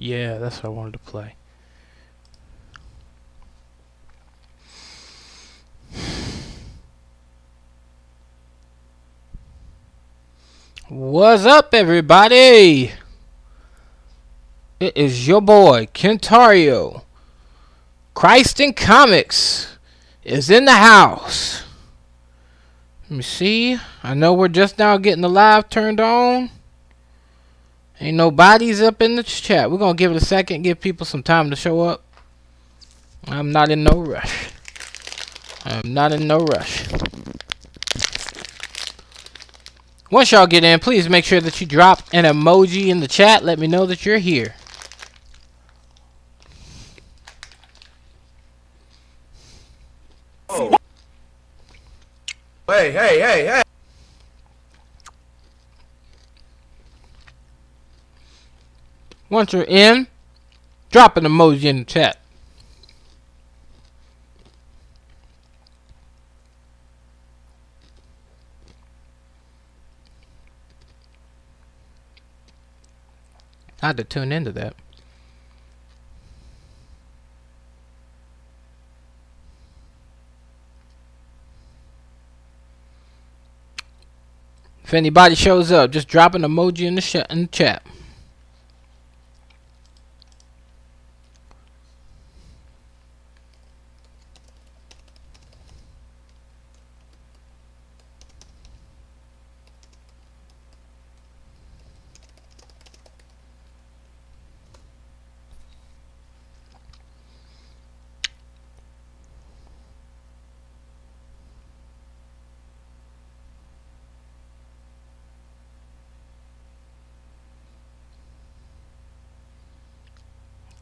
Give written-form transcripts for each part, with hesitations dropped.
Yeah, that's what I wanted to play. What's up, everybody? It is your boy, Kentario. Christ in Comics is in the house. Let me see. I know we're just now getting the live turned on. Ain't no bodies up in the chat. We're going to give it a second, give people some time to show up. I'm not in no rush. I'm not in no rush. Once y'all get in, please make sure that you drop an emoji in the chat. Let me know that you're here. Oh. Hey. Once you're in, drop an emoji in the chat. I had to tune into that. If anybody shows up, just drop an emoji in the chat.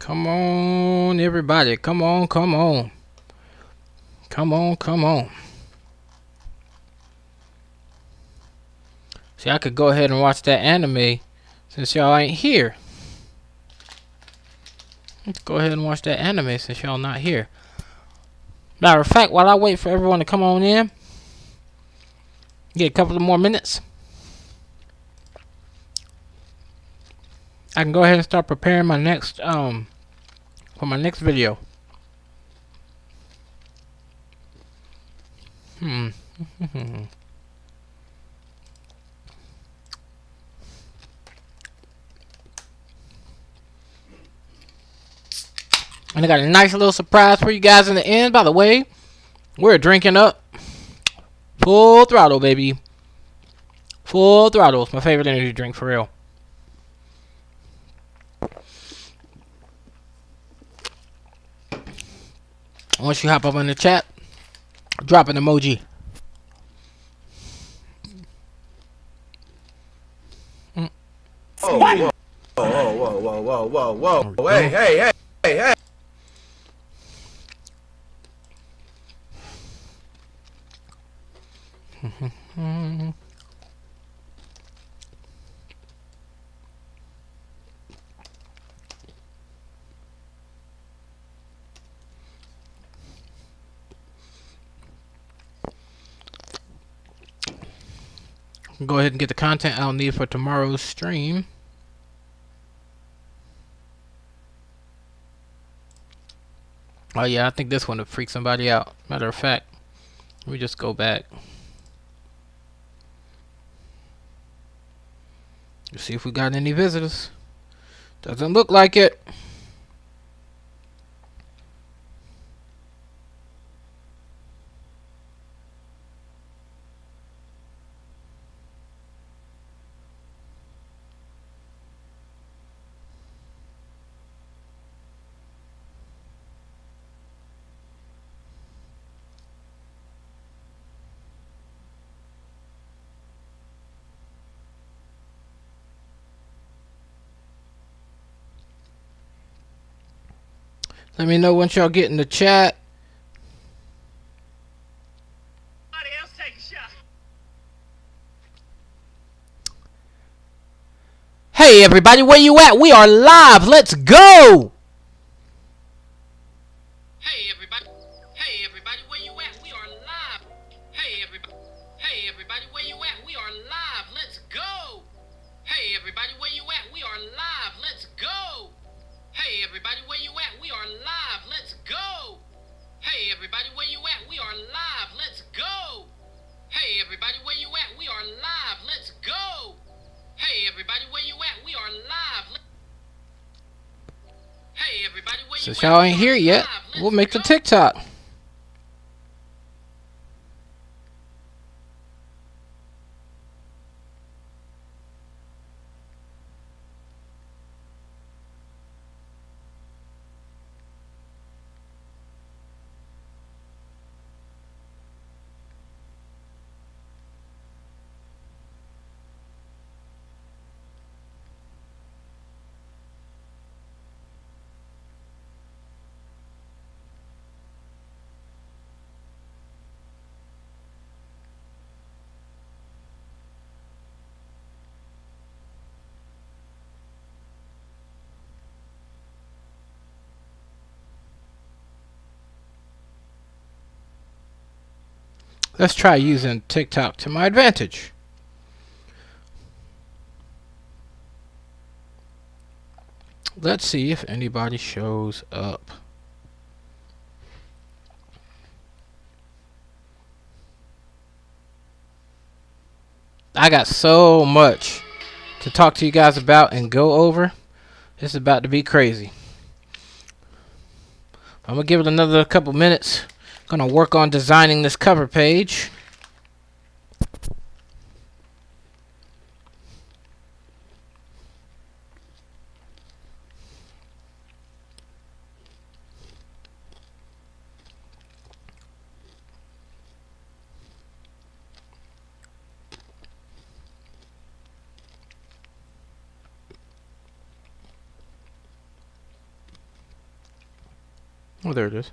Come on, everybody. Come on. Come on. See, I could go ahead and watch that anime since y'all ain't here. Let's go ahead and watch that anime since y'all not here. Matter of fact, while I wait for everyone to come on in, get a couple of more minutes, I can go ahead and start preparing my next for my next video. And I got a nice little surprise for you guys in the end. By the way, we're drinking up full throttle, baby. Full throttle. It's my favorite energy drink for real. Once you hop up in the chat, drop an emoji. Whoa. Hey. Go ahead and get the content I'll need for tomorrow's stream. Oh yeah, I think this one would freak somebody out. Matter of fact, let me just go back. Let's see if we got any visitors. Doesn't look like it. Let me know once y'all get in the chat. Hey everybody, where you at? We are live. Let's go. Hey everybody, where you at? We are live. Hey everybody, where you at? We are live. Let's go. Hey everybody, where you at? We are live. Let's go. Hey everybody, where you at? We are live. Let's go. Hey everybody, where you at? We are live. Let's go. Hey everybody, where you at? We are live. Let's go. Hey everybody, where you at? We are live. Hey everybody, where you at? Since y'all ain't here yet, we'll make the TikTok. Let's try using TikTok to my advantage. Let's see if anybody shows up. I got so much to talk to you guys about and go over. It's about to be crazy. I'm going to give it another couple minutes. Gonna work on designing this cover page. Oh, there it is.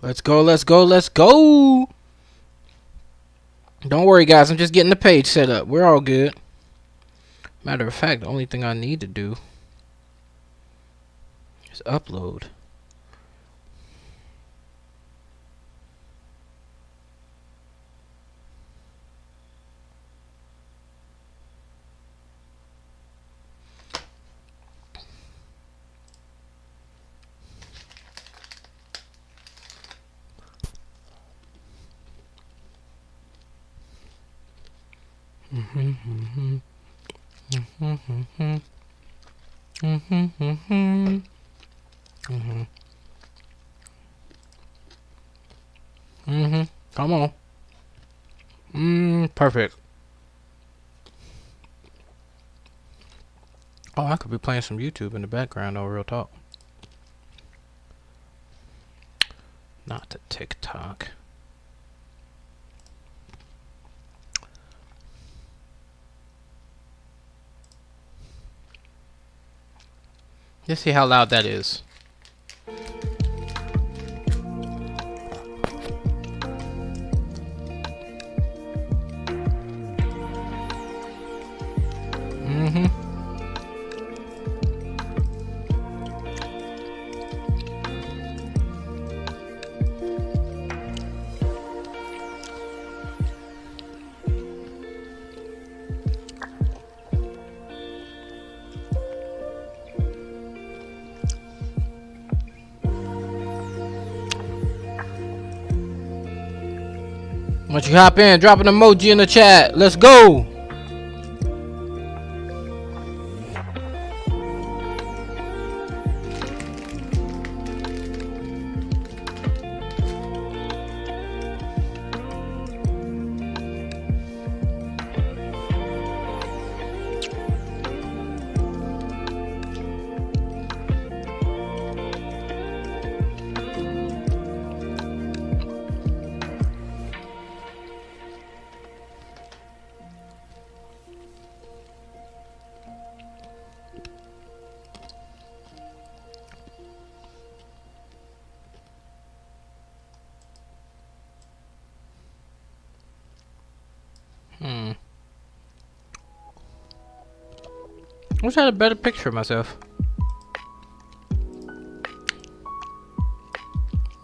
Let's go, let's go, let's go! Don't worry, guys. I'm just getting the page set up. We're all good. Matter of fact, the only thing I need to do is upload. Come on. Perfect. Oh, I could be playing some YouTube in the background, though, real talk. Not the TikTok. Let's see how loud that is. Once you hop in, drop an emoji in the chat. Let's go. I wish I had a better picture of myself.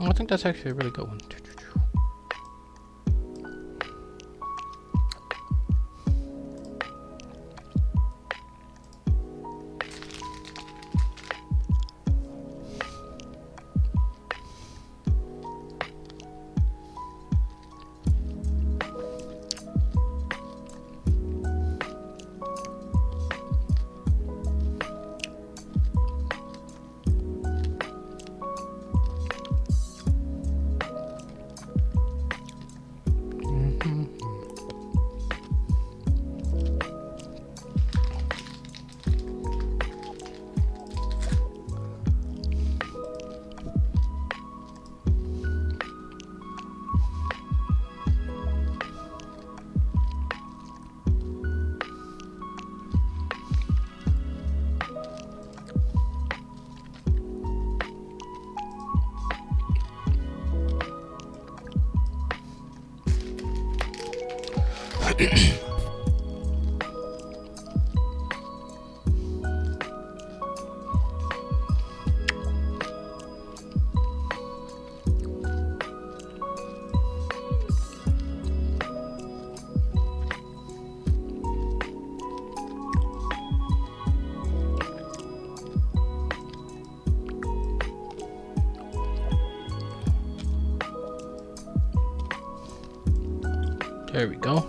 I think that's actually a really good one. There we go.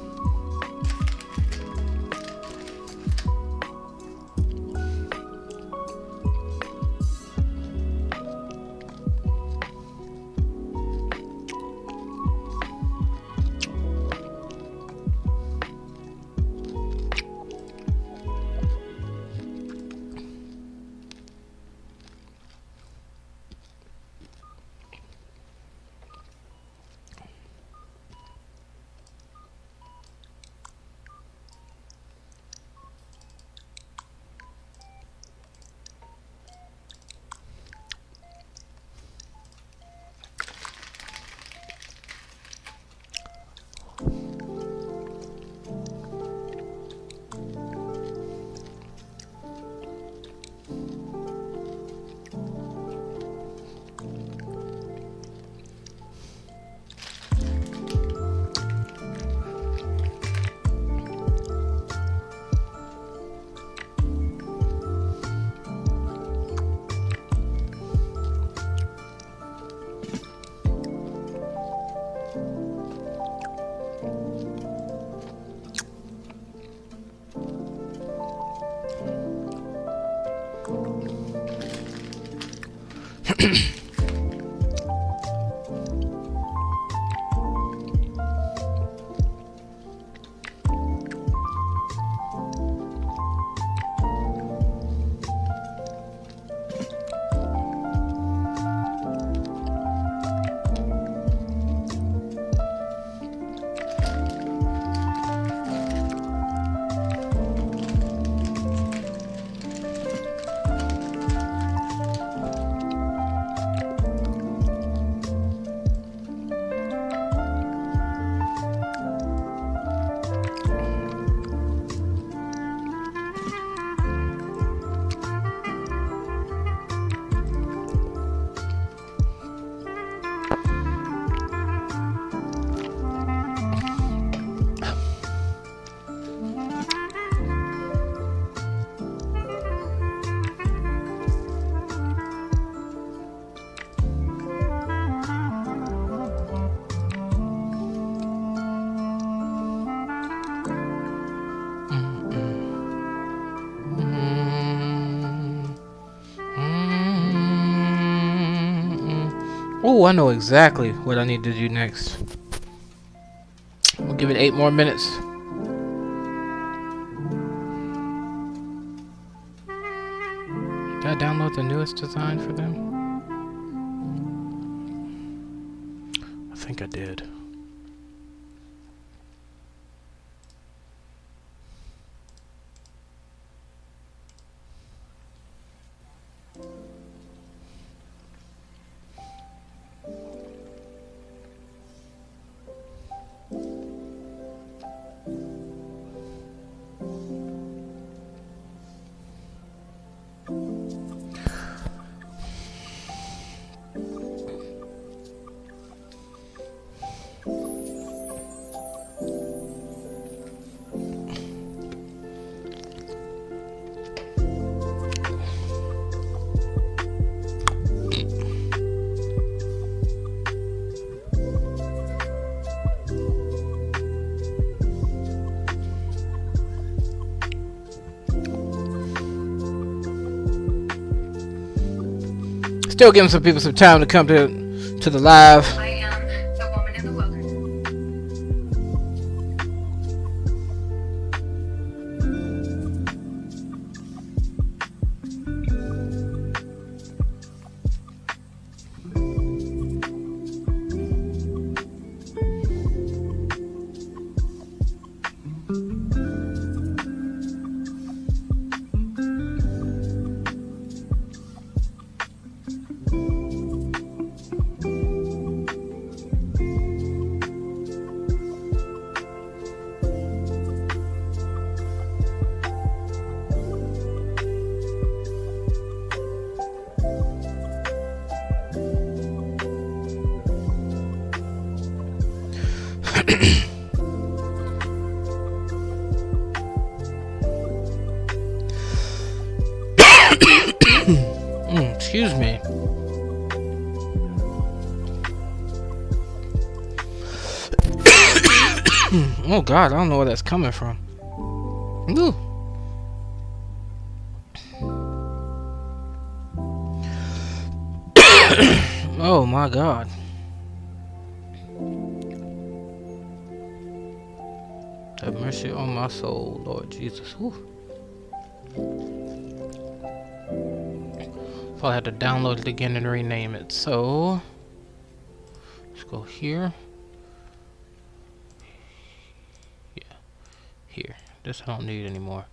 Oh, I know exactly what I need to do next. We'll give it 8 more minutes. Did I download the newest design for them? I think I did. Still giving some people some time to come to the live. I am the woman in the wilderness. Excuse me. Oh God, I don't know where that's coming from. Ooh. Oh my God. Have mercy on my soul, Lord Jesus. Ooh. So I had to download it again and rename it. So let's go here. Yeah, here. This I don't need anymore.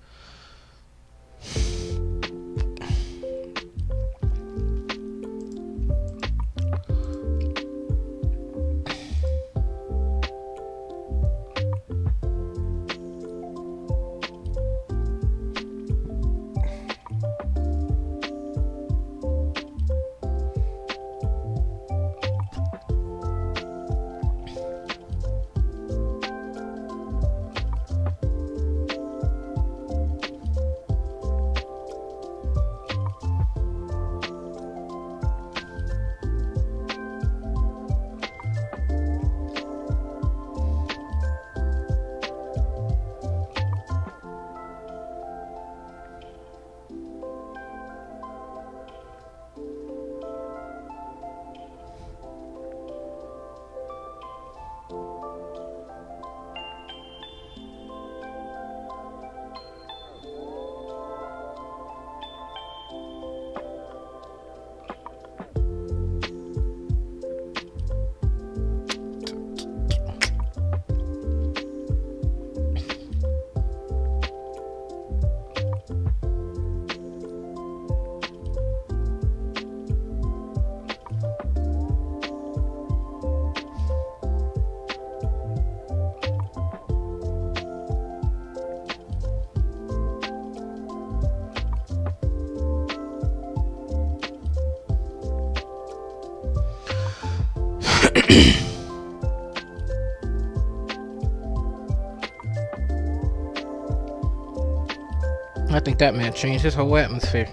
I think that man changed his whole atmosphere.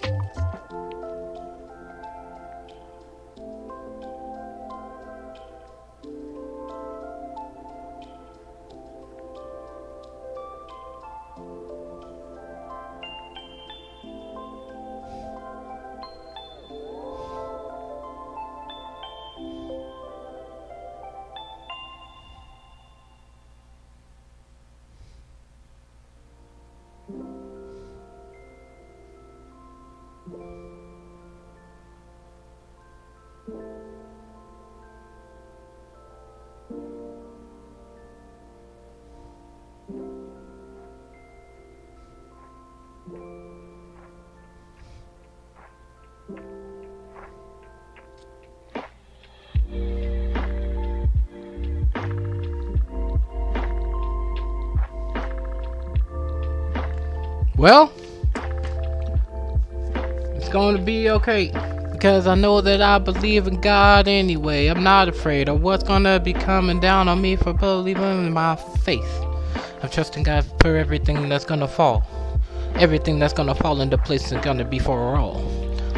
Well, it's going to be okay, because I know that I believe in God anyway. I'm not afraid of what's going to be coming down on me for believing in my faith. I'm trusting God for everything that's going to fall. Everything that's going to fall into place is going to be for all.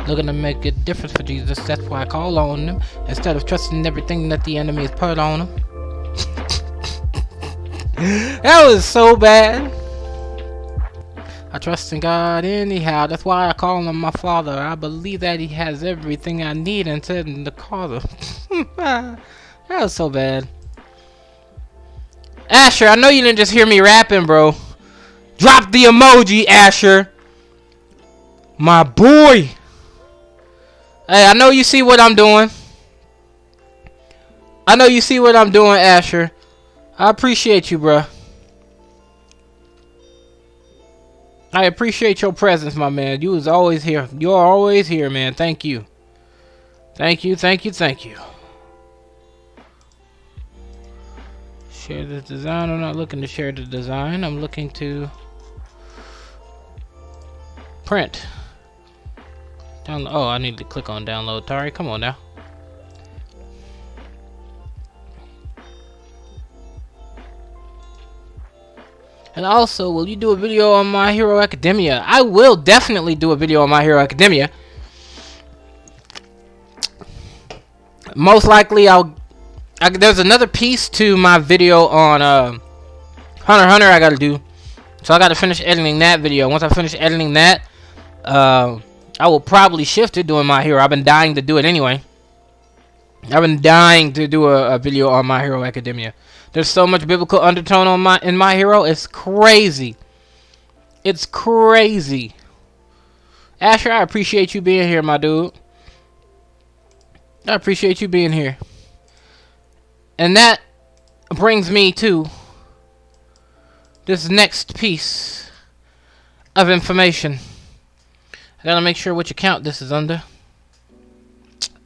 Looking to make a difference for Jesus, that's why I call on Him, instead of trusting everything that the enemy has put on Him. That was so bad. I trust in God anyhow. That's why I call him my father. I believe that he has everything I need and intend to call him. That was so bad. Asher, I know you didn't just hear me rapping, bro. Drop the emoji, Asher. My boy. Hey, I know you see what I'm doing. I know you see what I'm doing, Asher. I appreciate you, bro. I appreciate your presence, my man. You was always here. You're always here, man. Thank you. Thank you, thank you, thank you. Share this design. I'm not looking to share the design. I'm looking to print. Download. Oh, I need to click on download. Tari, come on now. And also, will you do a video on My Hero Academia? I will definitely do a video on My Hero Academia. Most likely, there's another piece to my video on Hunter x Hunter I gotta do. So I gotta finish editing that video. Once I finish editing that, I will probably shift to doing My Hero. I've been dying to do it anyway. I've been dying to do a video on My Hero Academia. There's so much biblical undertone on in My Hero. It's crazy. It's crazy. Asher, I appreciate you being here, my dude. I appreciate you being here. And that brings me to this next piece of information. I gotta make sure which account this is under.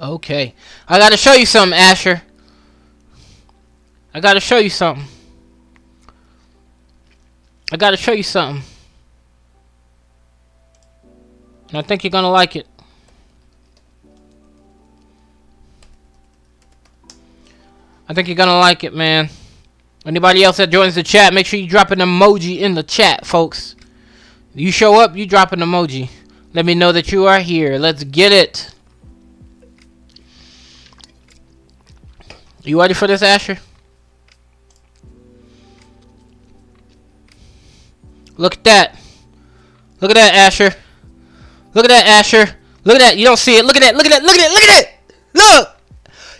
Okay. I gotta show you something, Asher. I gotta show you something. I gotta show you something. And I think you're gonna like it. I think you're gonna like it, man. Anybody else that joins the chat, make sure you drop an emoji in the chat, folks. You show up, you drop an emoji. Let me know that you are here. Let's get it. You ready for this, Asher? Look at that. Look at that, Asher. Look at that, Asher. Look at that. You don't see it. Look at that. Look at that. Look at that. Look at that. Look.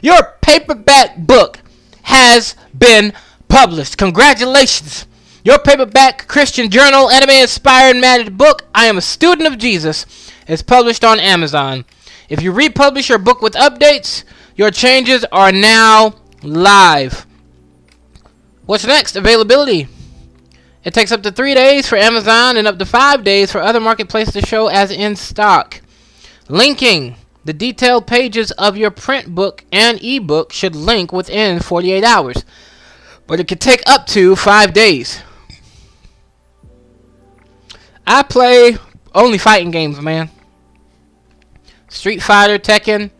Your paperback book has been published. Congratulations. Your paperback Christian journal, anime-inspired magic book, I Am a Student of Jesus, is published on Amazon. If you republish your book with updates, your changes are now live. What's next? Availability. It takes up to 3 days for Amazon and up to 5 days for other marketplaces to show as in stock. Linking. The detailed pages of your print book and ebook should link within 48 hours. But it could take up to 5 days. I play only fighting games, man. Street Fighter, Tekken,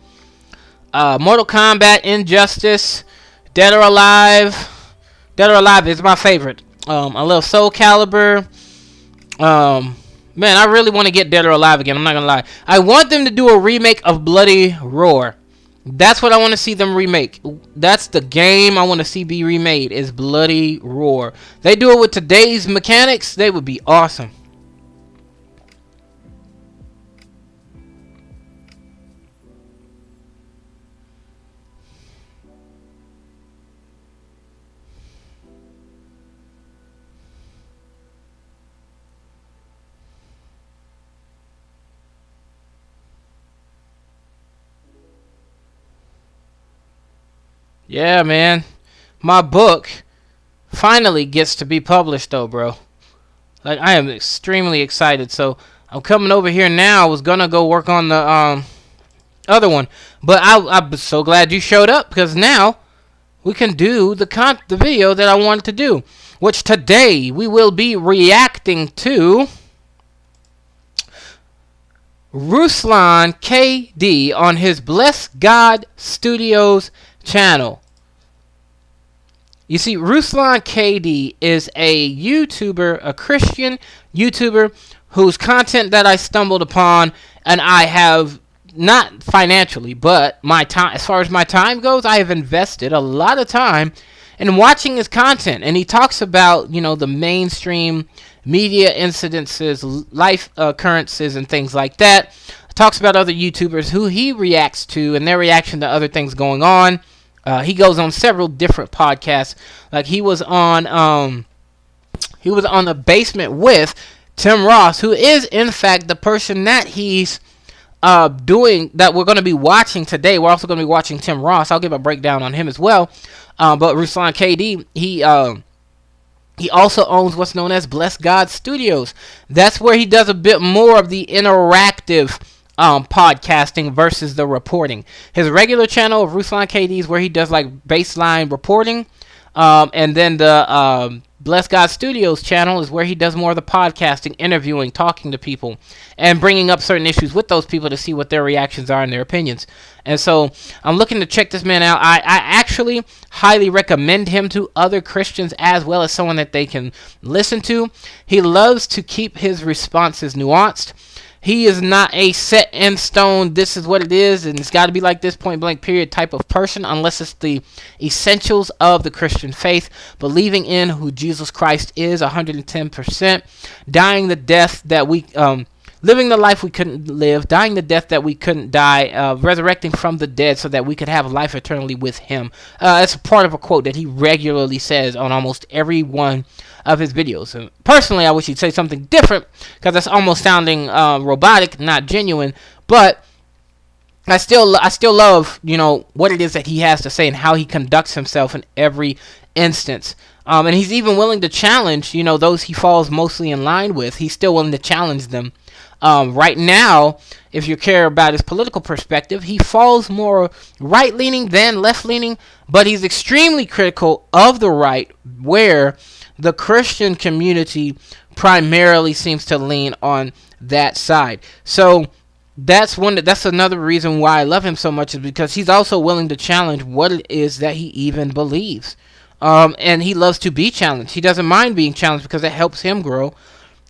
Mortal Kombat, Injustice, Dead or Alive. Dead or Alive is my favorite. A little Soul Calibur. Man, I really want to get Dead or Alive again. I'm not gonna lie. I want them to do a remake of Bloody Roar. That's what I want to see them remake. That's the game I want to see be remade. Is Bloody Roar. They do it with today's mechanics, they would be awesome. Yeah, man. My book finally gets to be published, though, bro. Like, I am extremely excited. So, I'm coming over here now. I was going to go work on the other one. But I'm so glad you showed up, because now we can do the video that I wanted to do. Which today we will be reacting to Ruslan KD on his Bless God Studios channel. You see, Ruslan KD is a YouTuber, a Christian YouTuber whose content that I stumbled upon, and I have not financially, but my time, as far as my time goes, I have invested a lot of time in watching his content. And he talks about, you know, the mainstream media incidences, life occurrences, and things like that. Talks about other YouTubers who he reacts to and their reaction to other things going on. He goes on several different podcasts. Like he was on The Basement with Tim Ross, who is in fact the person that he's doing that we're going to be watching today. We're also going to be watching Tim Ross. I'll give a breakdown on him as well. But Ruslan KD, he also owns what's known as Bless God Studios. That's where he does a bit more of the interactive podcasting versus the reporting. His regular channel of Ruslan KD is where he does like baseline reporting. And then the Bless God Studios channel is where he does more of the podcasting, interviewing, talking to people, and bringing up certain issues with those people to see what their reactions are and their opinions. And so I'm looking to check this man out. I actually highly recommend him to other Christians as well as someone that they can listen to. He loves to keep his responses nuanced. He is not a set in stone, this is what it is, and it's got to be like this, point blank, period type of person, unless it's the essentials of the Christian faith, believing in who Jesus Christ is 110%, dying the death that we, living the life we couldn't live, dying the death that we couldn't die, resurrecting from the dead so that we could have life eternally with him. It's a part of a quote that he regularly says on almost every one of his videos. And personally, I wish he'd say something different because that's almost sounding robotic, not genuine. But I still love, what it is that he has to say and how he conducts himself in every instance. And he's even willing to challenge, those he falls mostly in line with. He's still willing to challenge them. Right now, if you care about his political perspective, he falls more right-leaning than left-leaning, but he's extremely critical of the right, where the Christian community primarily seems to lean on that side. So that's another reason why I love him so much, is because he's also willing to challenge what it is that he even believes. And he loves to be challenged. He doesn't mind being challenged because it helps him grow.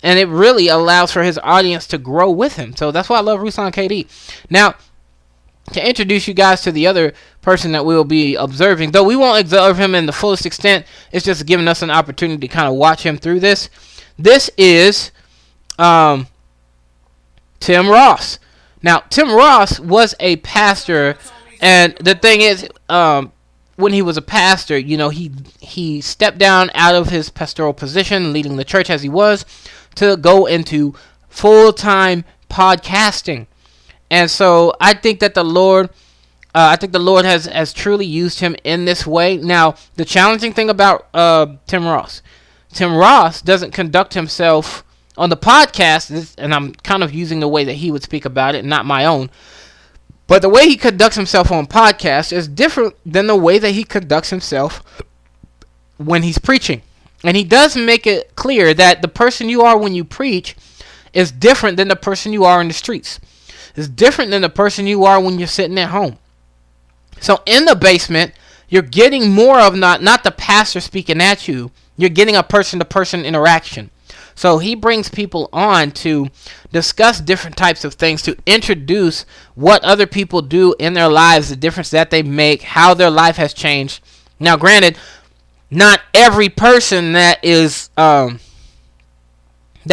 And it really allows for his audience to grow with him. So that's why I love Ruslan KD. Now, to introduce you guys to the other person that we'll be observing, though we won't observe him in the fullest extent, it's just giving us an opportunity to kind of watch him through this. This is Tim Ross. Now, Tim Ross was a pastor, and the thing is, when he was a pastor, he stepped down out of his pastoral position, leading the church as he was, to go into full-time podcasting. And so I think that the Lord has truly used him in this way. Now, the challenging thing about Tim Ross doesn't conduct himself on the podcast, and I'm kind of using the way that he would speak about it, not my own. But the way he conducts himself on podcasts is different than the way that he conducts himself when he's preaching. And he does make it clear that the person you are when you preach is different than the person you are in the streets. It's different than the person you are when you're sitting at home. So in the basement, you're getting more of not the pastor speaking at you. You're getting a person-to-person interaction. So he brings people on to discuss different types of things, to introduce what other people do in their lives, the difference that they make, how their life has changed. Now, granted, not every person that is that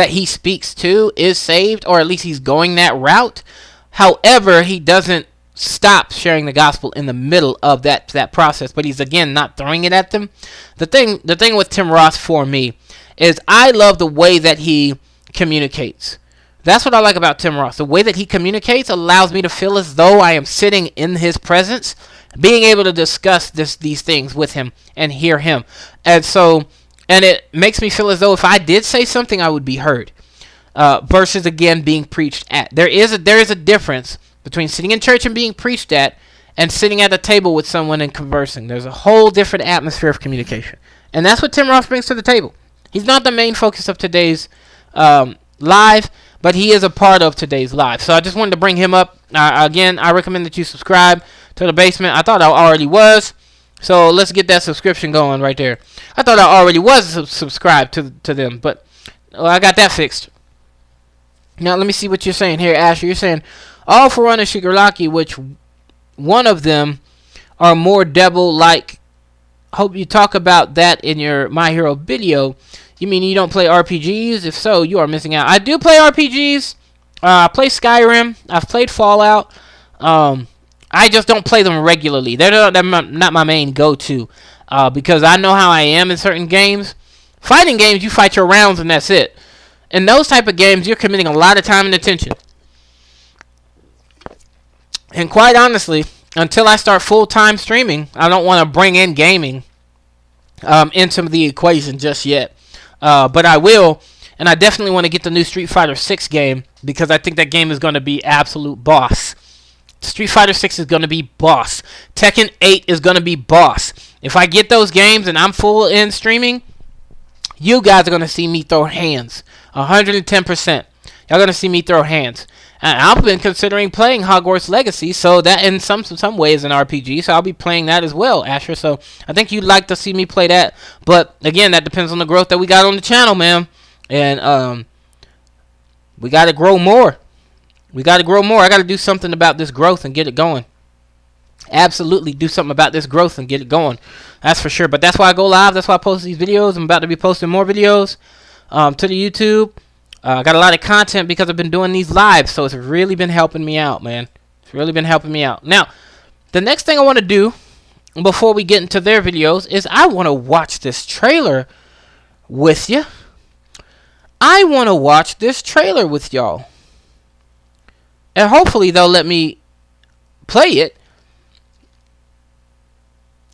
he speaks to is saved, or at least he's going that route. However, he doesn't stop sharing the gospel in the middle of that process, but he's again not throwing it at them. The thing with Tim Ross for me is I love the way that he communicates. That's what I like about Tim Ross. The way that he communicates allows me to feel as though I am sitting in his presence, being able to discuss these things with him and hear him. And it makes me feel as though if I did say something, I would be heard. Versus again being preached at. There is a difference between sitting in church and being preached at, and sitting at a table with someone and conversing. There's a whole different atmosphere of communication, and that's what Tim Ross brings to the table. He's not the main focus of today's live, but he is a part of today's live. So I just wanted to bring him up. Again, I recommend that you subscribe to The Basement. I thought I already was, so let's get that subscription going right there. I thought I already was subscribed to them, but I got that fixed. Now let me see what you're saying here, Asher. You're saying all for one is Shigaraki, which one of them are more devil-like. Hope you talk about that in your My Hero video. You mean you don't play RPGs? If so, you are missing out. I do play RPGs. I play Skyrim. I've played Fallout. I just don't play them regularly. They're not my main go-to. Because I know how I am in certain games. Fighting games, you fight your rounds and that's it. In those type of games, you're committing a lot of time and attention. And quite honestly, until I start full-time streaming, I don't want to bring in gaming into the equation just yet. But I will, and I definitely want to get the new Street Fighter 6 game because I think that game is going to be absolute boss. Street Fighter 6 is going to be boss. Tekken 8 is going to be boss. If I get those games and I'm full in streaming, you guys are going to see me throw hands. 110%. Y'all going to see me throw hands. And I've been considering playing Hogwarts Legacy, so that in some ways an RPG, so I'll be playing that as well, Asher. So I think you'd like to see me play that. But again, that depends on the growth that we got on the channel, man. And we got to grow more. We got to grow more. I got to do something about this growth and get it going. Absolutely do something about this growth and get it going. That's for sure. But that's why I go live. That's why I post these videos. I'm about to be posting more videos to the YouTube. I got a lot of content because I've been doing these lives, so it's really been helping me out, man. It's really been helping me out. Now, the next thing I want to do before we get into their videos is I want to watch this trailer with you. I want to watch this trailer with y'all. And hopefully they'll let me play it.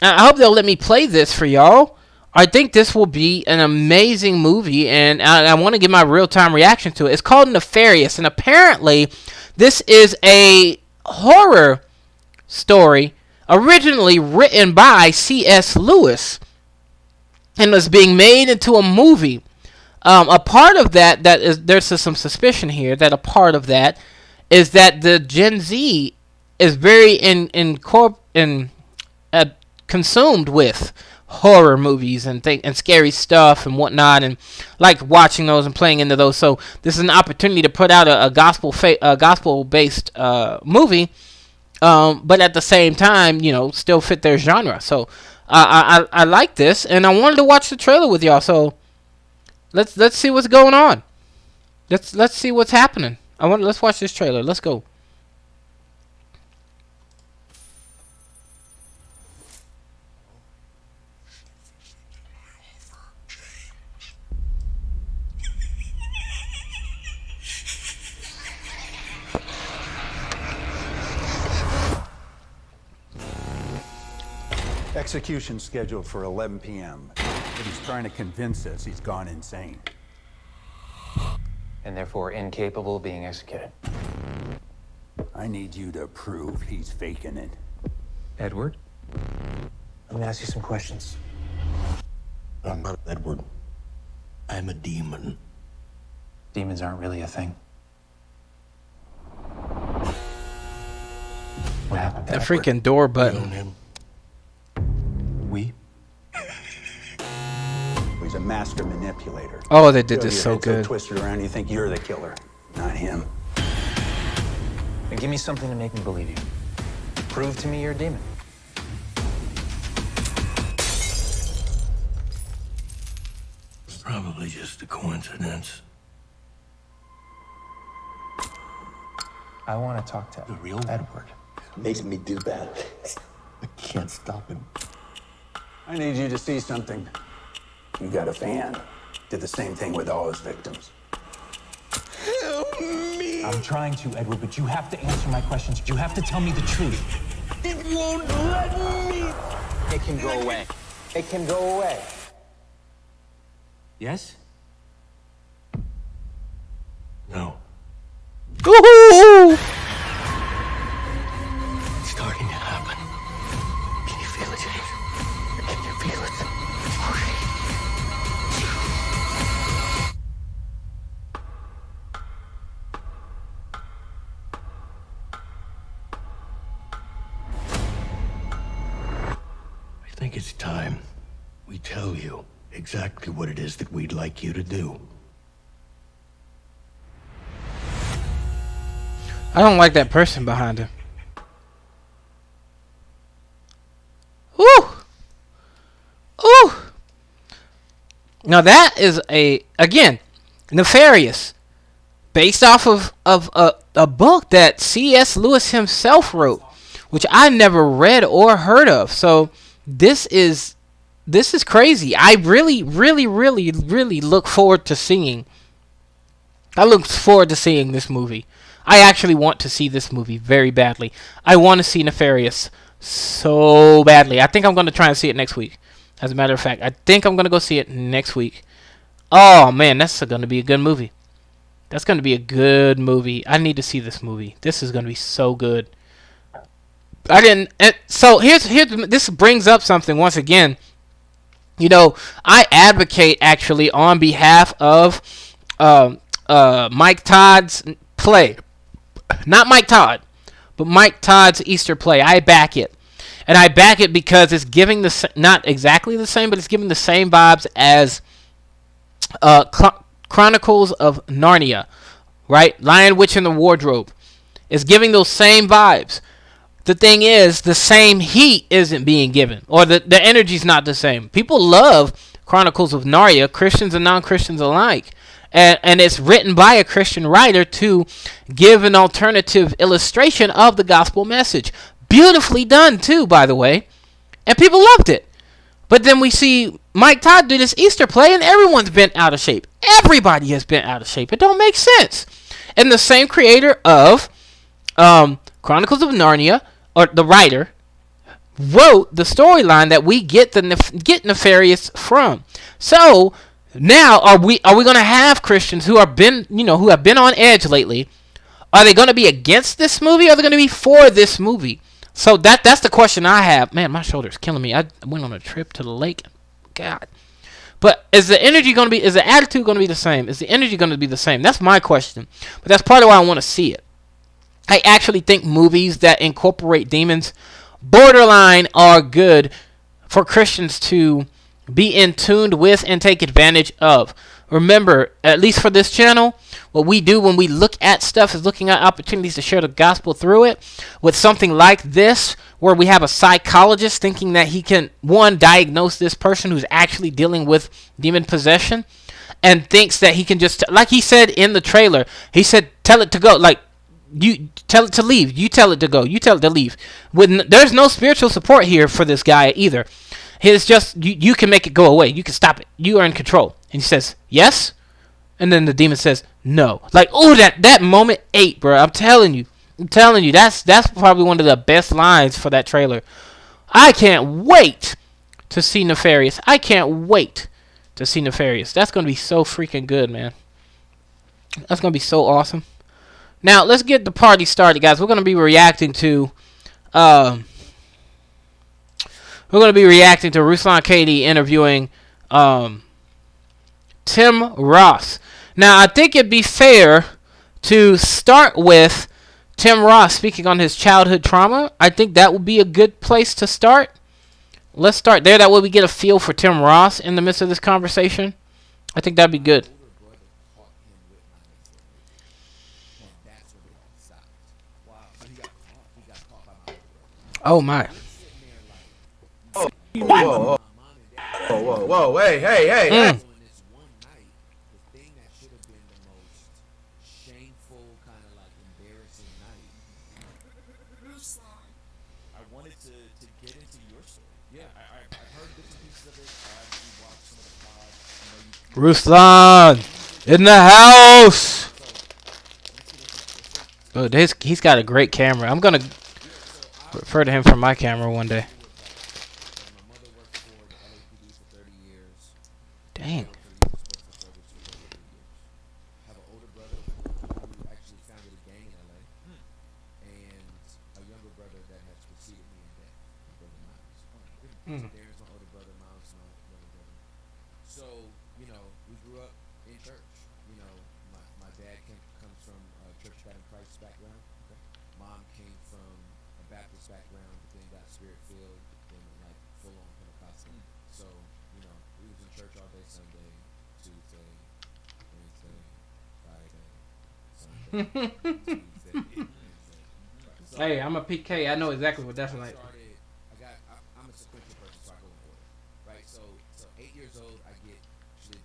I hope they'll let me play this for y'all. I think this will be an amazing movie, and I want to give my real-time reaction to it. It's called Nefarious, and apparently this is a horror story originally written by C.S. Lewis and was being made into a movie. A part of that is there's some suspicion here that a part of that is that the Gen Z is very consumed with horror movies and scary stuff and whatnot, and like watching those and playing into those. So this is an opportunity to put out a gospel-based movie, but at the same time, you know, still fit their genre. So I like this, and I wanted to watch the trailer with y'all. So let's see what's going on. Let's see what's happening. Let's watch this trailer. Let's go. Execution scheduled for 11 p.m. But he's trying to convince us he's gone insane. And therefore incapable of being executed. I need you to prove he's faking it. Edward? Let me ask you some questions. I'm not Edward. I'm a demon. Demons aren't really a thing. What happened to That Edward? freaking door You button. own him. We? He's a master manipulator. Oh, they did Your this so head's good. Twisted around, you think you're the killer, not him. Then give me something to make me believe you. Prove to me you're a demon. It's probably just a coincidence. I want to talk to The real Edward. Makes me do that. I can't stop him. I need you to see something. You got a fan. Did the same thing with all his victims. Help me! I'm trying to, Edward, but you have to answer my questions. You have to tell me the truth. It won't let me! It can go away. It can go away. Yes? No. Woohoo! It's starting to happen. Can you feel it, James? Can you feel it? I think it's time we tell you exactly what it is that we'd like you to do. I don't like that person behind him. Ooh! Ooh! Now that is again nefarious, based off of a book that C.S. Lewis himself wrote, which I never read or heard of. So this is crazy. I really look forward to seeing. I look forward to seeing this movie. I actually want to see this movie very badly. I want to see Nefarious so badly. I think I'm going to try and see it next week. As a matter of fact, I think I'm going to go see it next week. Oh, man, that's going to be a good movie. That's going to be a good movie. I need to see this movie. This is going to be so good. So here's this brings up something once again. You know, I advocate actually on behalf of Mike Todd's play. Not Mike Todd, but Mike Todd's Easter play. I back it. And I back it because it's giving not exactly the same, but it's giving the same vibes as Chronicles of Narnia, right? Lion, Witch, and the Wardrobe. It's giving those same vibes. The thing is, the same heat isn't being given, or the energy's not the same. People love Chronicles of Narnia, Christians and non-Christians alike. And it's written by a Christian writer to give an alternative illustration of the gospel message. Beautifully done, too, by the way. And people loved it. But then we see Mike Todd do this Easter play, and everyone's bent out of shape. Everybody has been out of shape. It don't make sense. And the same creator of Chronicles of Narnia, or the writer, wrote the storyline that we get Nefarious from. So now, are we going to have Christians who have been on edge lately? Are they going to be against this movie, or are they going to be for this movie? So that's the question I have. Man, my shoulder's killing me. I went on a trip to the lake. God. But is the attitude going to be the same? Is the energy going to be the same? That's my question. But that's part of why I want to see it. I actually think movies that incorporate demons borderline are good for Christians to be in tune with and take advantage of. Remember, at least for this channel, what we do when we look at stuff is looking at opportunities to share the gospel through it. With something like this, where we have a psychologist thinking that he can, one, diagnose this person who's actually dealing with demon possession, and thinks that he can just, like he said in the trailer, he said, tell it to go. Like, you tell it to leave. You tell it to go. You tell it to leave. There's no spiritual support here for this guy either. It's just, you can make it go away. You can stop it. You are in control. And he says, yes? And then the demon says, no. Like, oh, that moment ate, bro. I'm telling you. That's probably one of the best lines for that trailer. I can't wait to see Nefarious. I can't wait to see Nefarious. That's going to be so freaking good, man. That's going to be so awesome. Now, let's get the party started, guys. We're going to be reacting to Ruslan KD interviewing Tim Ross. Now, I think it'd be fair to start with Tim Ross speaking on his childhood trauma. I think that would be a good place to start. Let's start there. That way we get a feel for Tim Ross in the midst of this conversation. I think that'd be good. Oh, my. Whoa, hey. Ruslan in the house. Oh, he's got a great camera. I'm gonna refer to him from my camera one day. Dang. So, you know, we grew up in church. You know, my dad comes from a Church of God in Christ background. Okay. Mom came from a Baptist background, but then got spirit-filled, then like full-on Pentecostal. So, you know, we was in church all day Sunday, Tuesday, Wednesday, Friday, Sunday, Tuesday, Wednesday. So, Hey, I'm a PK. I know exactly what that's like. I'm a sequential person, so I go in order. Right? So 8 years old, I get actually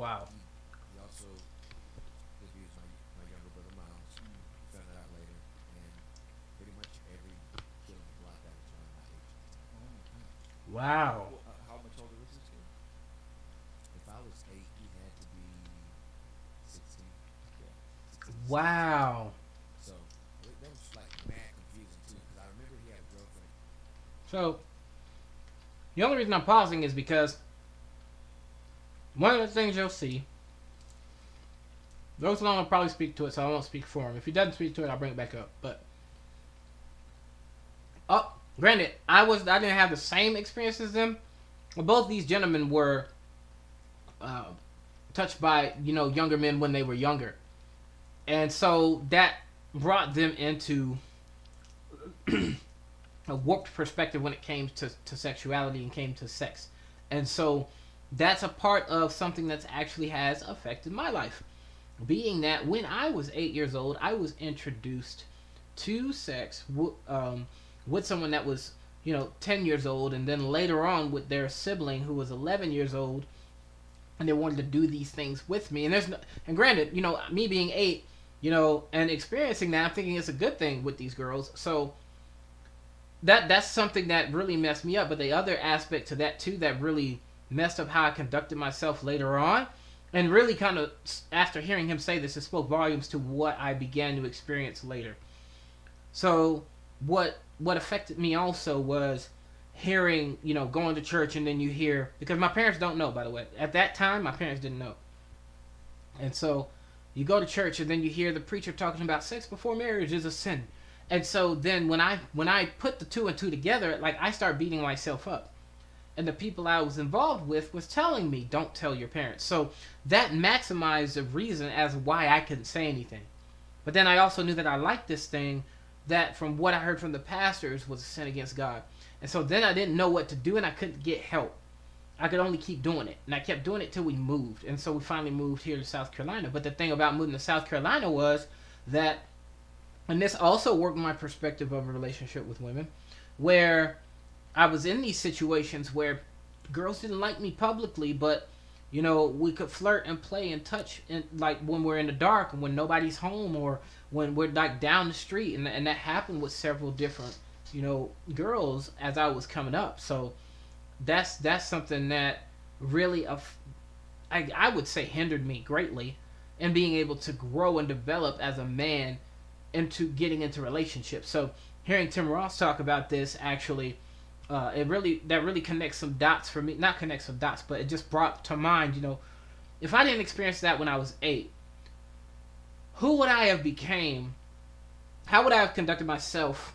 Wow. He also abused my younger brother Miles. Found that out later, and pretty much every kid on the block that was around my age. Oh my gosh. Wow. Well, how much older was this kid? If I was 8, he had to be 16. Yeah. 16. Wow. So that was like mad confusing too, because I remember he had a girlfriend. So, the only reason I'm pausing is because one of the things you'll see, Ruslan will probably speak to it, so I won't speak for him. If he doesn't speak to it, I'll bring it back up. But, granted, I didn't have the same experience as them. Both these gentlemen were touched by younger men when they were younger, and so that brought them into a warped perspective when it came to sexuality and came to sex. And so that's a part of something that's actually has affected my life. Being that when I was 8 years old, I was introduced to sex with someone that was 10 years old, and then later on with their sibling who was 11 years old, and they wanted to do these things with me. And granted, me being 8, and experiencing that, I'm thinking it's a good thing with these girls. So that's something that really messed me up. But the other aspect to that too that really messed up how I conducted myself later on, and really kind of, after hearing him say this, it spoke volumes to what I began to experience later. So what affected me also was hearing, going to church, and then you hear, because my parents don't know, by the way. At that time, my parents didn't know. And so you go to church, and then you hear the preacher talking about sex before marriage is a sin. And so then when I put the two and two together, like, I start beating myself up. And the people I was involved with was telling me, don't tell your parents. So that maximized the reason as why I couldn't say anything. But then I also knew that I liked this thing that, from what I heard from the pastors, was a sin against God. And so then I didn't know what to do, and I couldn't get help. I could only keep doing it. And I kept doing it till we moved. And so we finally moved here to South Carolina. But the thing about moving to South Carolina was that, and this also worked my perspective of a relationship with women, where I was in these situations where girls didn't like me publicly, but we could flirt and play and touch, and like when we're in the dark and when nobody's home, or when we're like down the street, and that happened with several different girls as I was coming up. So that's something that really I would say hindered me greatly in being able to grow and develop as a man into getting into relationships. So hearing Tim Ross talk about this, actually, that really connects some dots for me. Not connect some dots, but it just brought to mind, if I didn't experience that when I was 8, who would I have became? How would I have conducted myself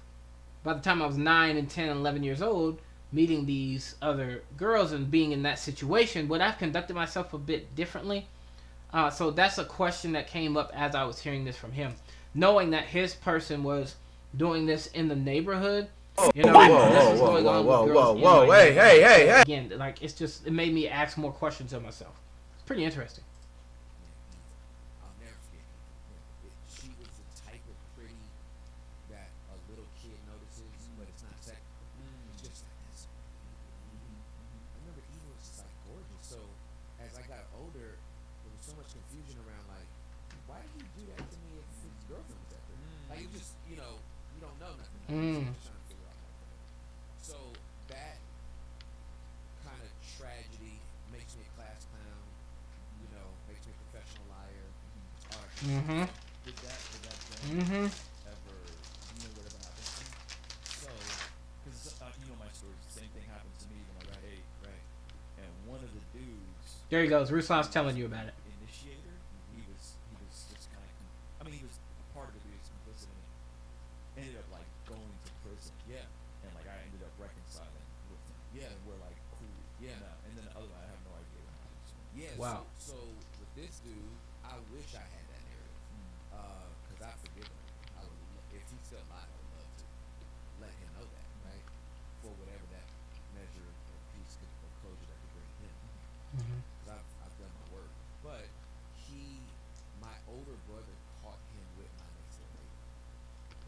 by the time I was 9 and 10 and 11 years old, meeting these other girls and being in that situation? Would I have conducted myself a bit differently? So that's a question that came up as I was hearing this from him. Knowing that his person was doing this in the neighborhood, whoa, hey. Again, like, it made me ask more questions of myself. It's pretty interesting. I'll never forget it. She was the type of pretty that a little kid notices, but it's not sexual. It's just like this. I remember Eva was just like gorgeous. So as I got older, there was so much confusion around, like, why did he do that to me if his girlfriend was that pretty? Like, you just, you don't know nothing. You're just trying to figure out, like, so that kind of tragedy makes me a class clown, makes me a professional liar. Did that Mm-hmm. ever, whatever happened to me? So, because my story, the same thing happened to me when I got 8, Right. and one of the dudes, There he goes. Ruslan's telling you about it. initiator, he was just kind of, he was part of it, he was complicit in it. Ended up like going to prison. Yeah. And like I ended up reconciling with him. Yeah. And we're like cool. Yeah. Now. And then the other one, I have no idea what happened to him. Yeah. Wow. So with this dude, I wish I had that narrative. Because I forgive him. If he's still alive, I would love to let him know that, right? For whatever that measure of peace or closure that could bring him. Because I've done my work. But my older brother caught him with my next door neighbor.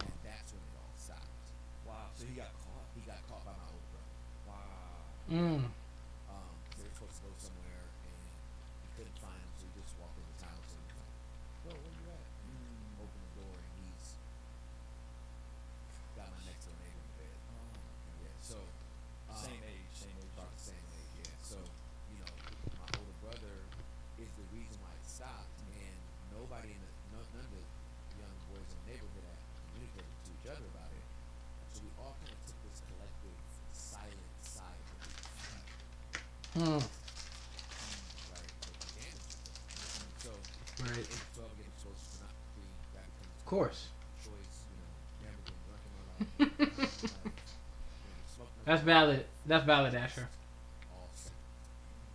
And that's when it all stopped. Wow. So he got caught. He got caught by my older brother. Wow. Mm. They were supposed to go somewhere, and he couldn't find him, so Hmm. So, Right. age 12 getting exposed to pornography, that becomes Of course. choice, never getting drunk in my life. Smoking That's valid. That's valid, Asher. all set.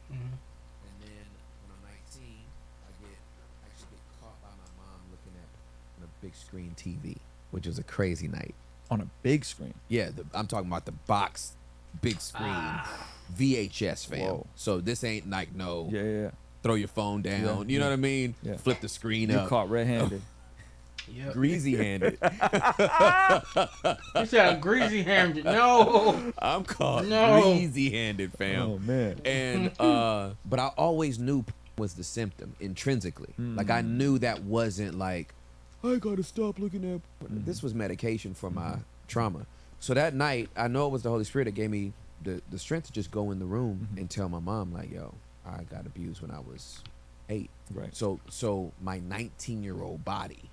Hmm. And then when I'm 19, actually get caught by my mom looking at on a big screen TV, which was a crazy night. On a big screen. Yeah, I'm talking about the box, big screen, VHS, fam. Whoa. So this ain't like no Yeah. throw your phone down. Yeah, You know what I mean? yeah. Flip the screen You up. caught red-handed. Yep. Greasy handed. You said greasy handed. No. I'm caught No. greasy handed, fam. Oh man. And but I always knew was the symptom intrinsically. Like I knew that wasn't like I gotta stop looking at. This was medication for my trauma. So that night, I know it was the Holy Spirit that gave me the strength to just go in the room and tell my mom like, "Yo, I got abused when I was 8." Right. So my 19-year-old body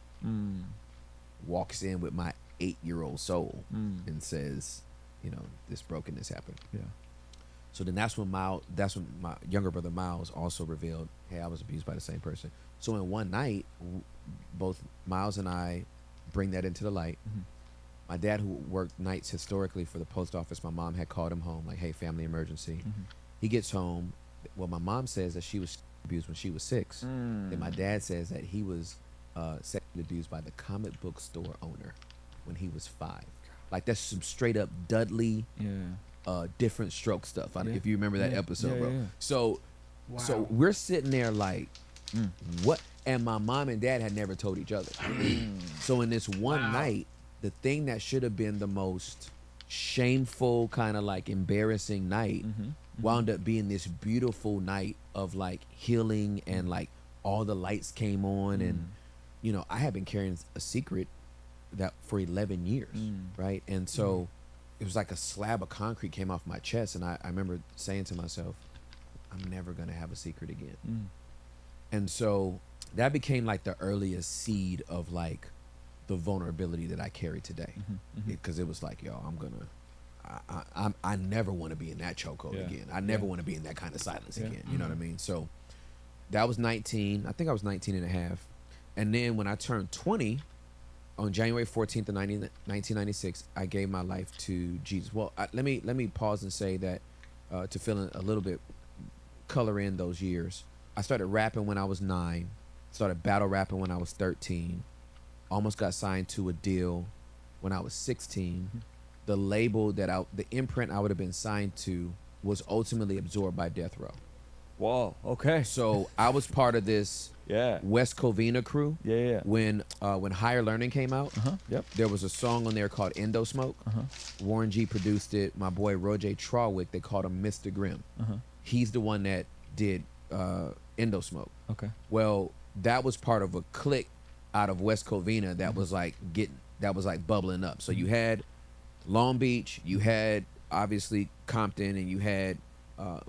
walks in with my 8-year-old soul and says, this brokenness happened. Yeah. So then that's when my younger brother Miles also revealed, hey, I was abused by the same person. So in one night, both Miles and I bring that into the light. My dad, who worked nights historically for the post office, my mom had called him home, like, hey, family emergency. He gets home. Well, my mom says that she was abused when she was 6. Then my dad says that he was sexually abused by the comic book store owner when he was 5. Like, that's some straight up Dudley, different stroke stuff. If you remember that episode, bro. Yeah. So we're sitting there like, what? And my mom and dad had never told each other. So in this one night, the thing that should have been the most shameful, kind of like embarrassing night wound up being this beautiful night of like healing, and like all the lights came on, and I had been carrying a secret that for 11 years, right? And so it was like a slab of concrete came off my chest, and I remember saying to myself, I'm never gonna have a secret again. And so that became like the earliest seed of like the vulnerability that I carry today, because it was like, yo, I never want to be in that chokehold again. I never want to be in that kind of silence again. You know what I mean? So that was 19. I think I was 19 and a half. And then when I turned 20, on January 14th of 1996, I gave my life to Jesus. Well, let me pause and say that to fill in a little bit, color in those years. I started rapping when I was 9. Started battle rapping when I was 13. Almost got signed to a deal when I was 16. The label the imprint I would have been signed to was ultimately absorbed by Death Row. Whoa. Okay. So I was part of this West Covina crew. Yeah. When Higher Learning came out, Yep. there was a song on there called Endo Smoke. Warren G produced it. My boy Roger Trawick, they called him Mr. Grimm. He's the one that did Endo Smoke. Okay. Well, that was part of a clique out of West Covina that was like bubbling up. So you had Long Beach, you had obviously Compton, and you had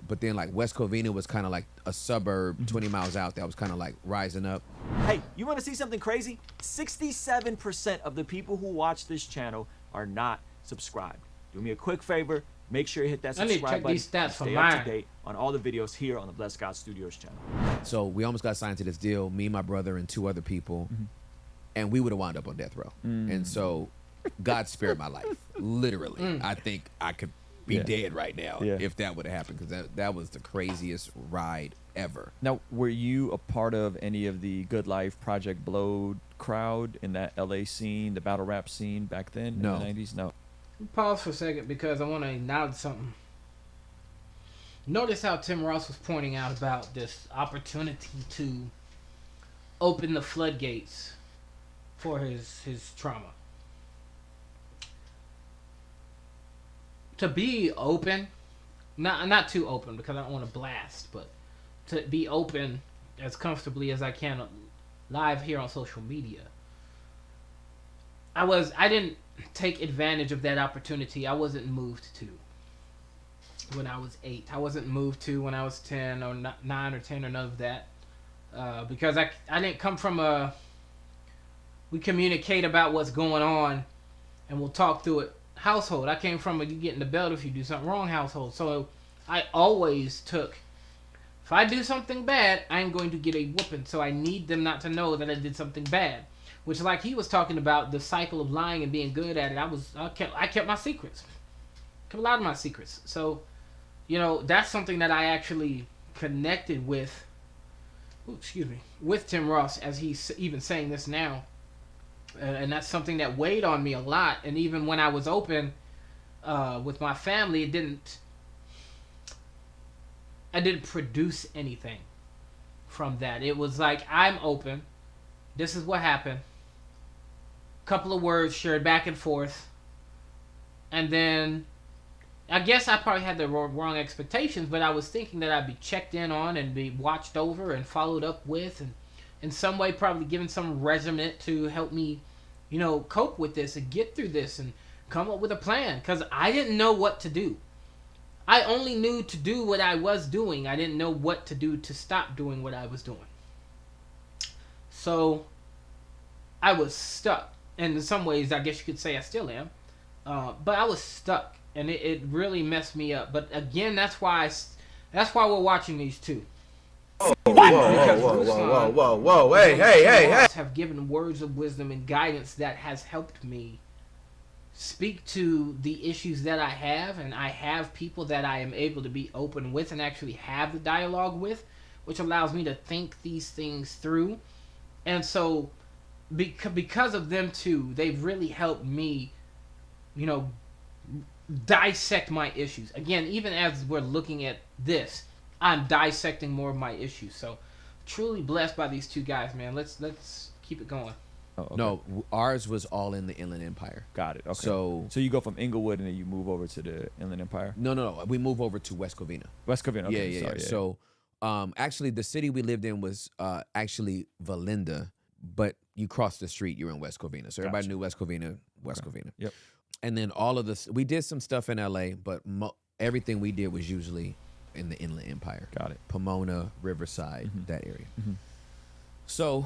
but then like West Covina was kind of like a suburb 20 miles out that was kind of like rising up. Hey, you want to see something crazy? 67% of the people who watch this channel are not subscribed. Do me a quick favor, make sure you hit that I need to subscribe check button these stats and for stay mine. up to date on all the videos here on the Blessed God Studios channel. So we almost got signed to this deal, me, my brother, and 2 other people, and we would have wound up on death row. And so God spared my life, literally. I think I could be dead right now if that would have happened, because that was the craziest ride ever. Now, were you a part of any of the Good Life, Project Blowed crowd in that LA scene, the battle rap scene back then in the 90s? No. Pause for a second because I want to acknowledge something. Notice how Tim Ross was pointing out about this opportunity to open the floodgates for his trauma. To be open, not too open because I don't want to blast, but to be open as comfortably as I can live here on social media. I didn't take advantage of that opportunity. I wasn't moved to when I was 8. I wasn't moved to when I was 10 or 9 or 10 or none of that. Because I didn't come from we communicate about what's going on and we'll talk through it household. I came from a you get in the belt if you do something wrong household. So I always took, if I do something bad, I'm going to get a whooping. So I need them not to know that I did something bad. Which, like he was talking about the cycle of lying and being good at it, I kept my secrets. Kept a lot of my secrets. So, you know, that's something that I actually connected with. With Tim Ross, as he's even saying this now, and that's something that weighed on me a lot. And even when I was open with my family, I didn't produce anything from that. It was like, I'm open. This is what happened. Couple of words shared back and forth, and then I guess I probably had the wrong expectations, but I was thinking that I'd be checked in on and be watched over and followed up with, and in some way probably given some regimen to help me, you know, cope with this and get through this and come up with a plan, because I didn't know what to do. I only knew to do what I was doing. I didn't know what to do to stop doing what I was doing. So I was stuck. And in some ways, I guess you could say I still am. But I was stuck, and it really messed me up. But again, that's why we're watching these two. Whoa, hey. Have given words of wisdom and guidance that has helped me speak to the issues that I have, and I have people that I am able to be open with and actually have the dialogue with, which allows me to think these things through. And so because of them too, they've really helped me, you know, dissect my issues. Again, even as we're looking at this, I'm dissecting more of my issues. So truly blessed by these two guys, man. Let's keep it going. Oh, okay. No, ours was all in the Inland Empire. Got it. Okay. So you go from Inglewood and then you move over to the Inland Empire? No. We move over to West Covina. West Covina. Okay. Yeah. Sorry, So actually, the city we lived in was actually Valinda, but you cross the street, you're in West Covina. So everybody knew West Covina, Covina. Yep. And then all of this, we did some stuff in LA, but everything we did was usually in the Inland Empire. Got it. Pomona, Riverside, that area. So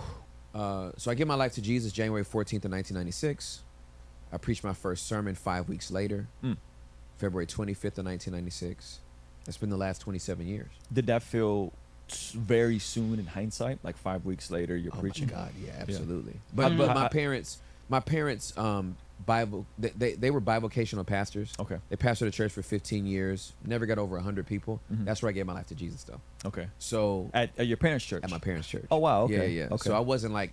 I give my life to Jesus January 14th of 1996. I preached my first sermon 5 weeks later, February 25th of 1996. That's been the last 27 years. Did that feel very soon in hindsight? Like 5 weeks later, you're preaching? Oh my God, yeah, absolutely. But my parents, Bible, they were bivocational pastors. Okay. They pastored a church for 15 years. Never got over 100 people. That's where I gave my life to Jesus, though. Okay. So at your parents' church? At my parents' church. Oh wow. Okay. Yeah. Okay. So I wasn't like,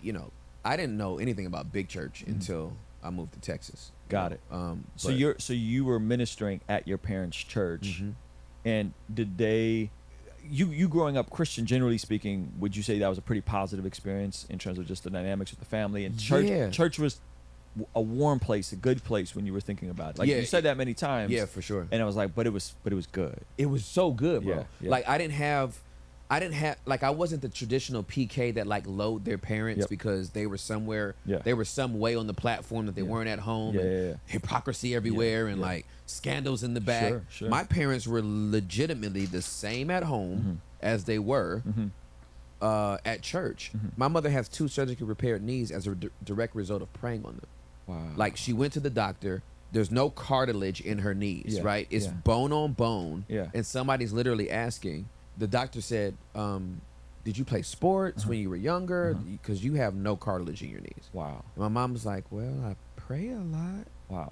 you know, I didn't know anything about big church until I moved to Texas. Got it. So you were ministering at your parents' church, and did they? You growing up Christian, generally speaking, would you say that was a pretty positive experience in terms of just the dynamics with the family and church? Yeah. Church was a warm place, a good place when you were thinking about it. Like you said that many times. Yeah, for sure. And I was like, but it was good. It was so good, bro. Yeah. Like I didn't have like I wasn't the traditional PK that like load their parents because they were somewhere. Yeah. They were some way on the platform that they weren't at home. And hypocrisy everywhere and like scandals in the back. Sure. My parents were legitimately the same at home as they were at church. My mother has 2 surgically repaired knees as a direct result of praying on them. Wow. Like she went to the doctor. There's no cartilage in her knees, right? It's bone on bone. Yeah. And somebody's literally asking. The doctor said, did you play sports when you were younger? Because you have no cartilage in your knees. Wow. And my mom was like, well, I pray a lot. Wow.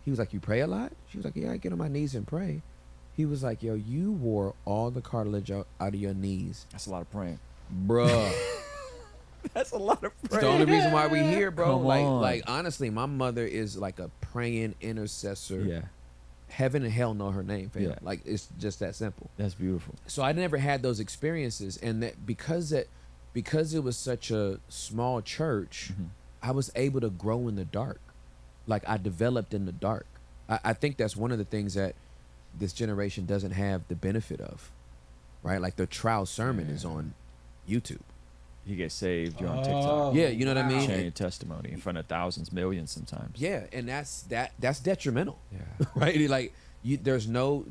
He was like, you pray a lot? She was like, yeah, I get on my knees and pray. He was like, yo, you wore all the cartilage out of your knees. That's a lot of praying. Bruh. That's a lot of praying. It's the only reason why we here, bro. Come Like, on. like honestly, my mother is like a praying intercessor. Yeah. Heaven and hell know her name, fam. Yeah. Like it's just that simple. That's beautiful. So I never had those experiences, and that because it was such a small church, I was able to grow in the dark. Like I developed in the dark. I think that's one of the things that this generation doesn't have the benefit of, right? Like the trial sermon is on YouTube. You get saved, you're on TikTok. Yeah, you know what I mean? Sharing your testimony in front of thousands, millions sometimes. Yeah, and that's detrimental. Yeah. Right? Like there's no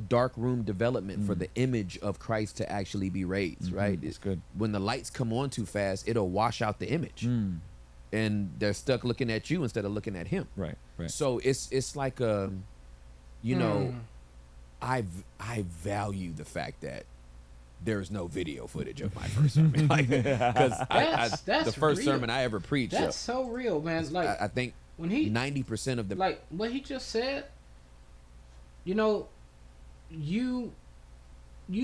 dark room development for the image of Christ to actually be raised, right? It's good. When the lights come on too fast, it'll wash out the image. And they're stuck looking at you instead of looking at him. Right. So it's like you know, I value the fact that there's no video footage of my first sermon, like, because That's the first real. sermon I ever preached. That's so real, man. Like I think when he 90% of the like what he just said. You know, you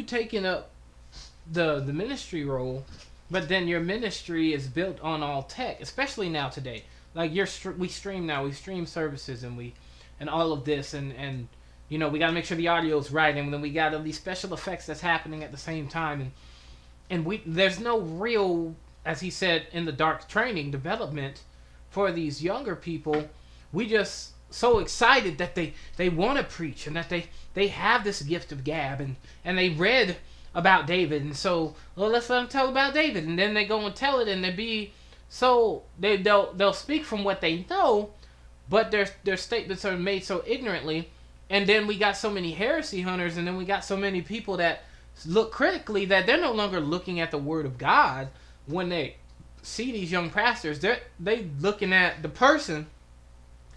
taking up the ministry role, but then your ministry is built on all tech, especially now today. Like we stream now, we stream services, and all of this, and you know, we got to make sure the audio's right, and then we got all these special effects that's happening at the same time, and there's no real, as he said, in the dark training development for these younger people. We just so excited that they want to preach, and that they have this gift of gab, and they read about David, and so, well, let's let them tell about David, and then they go and tell it, and they'll speak from what they know, but their statements are made so ignorantly. And then we got so many heresy hunters, and then we got so many people that look critically that they're no longer looking at the Word of God when they see these young pastors. They looking at the person.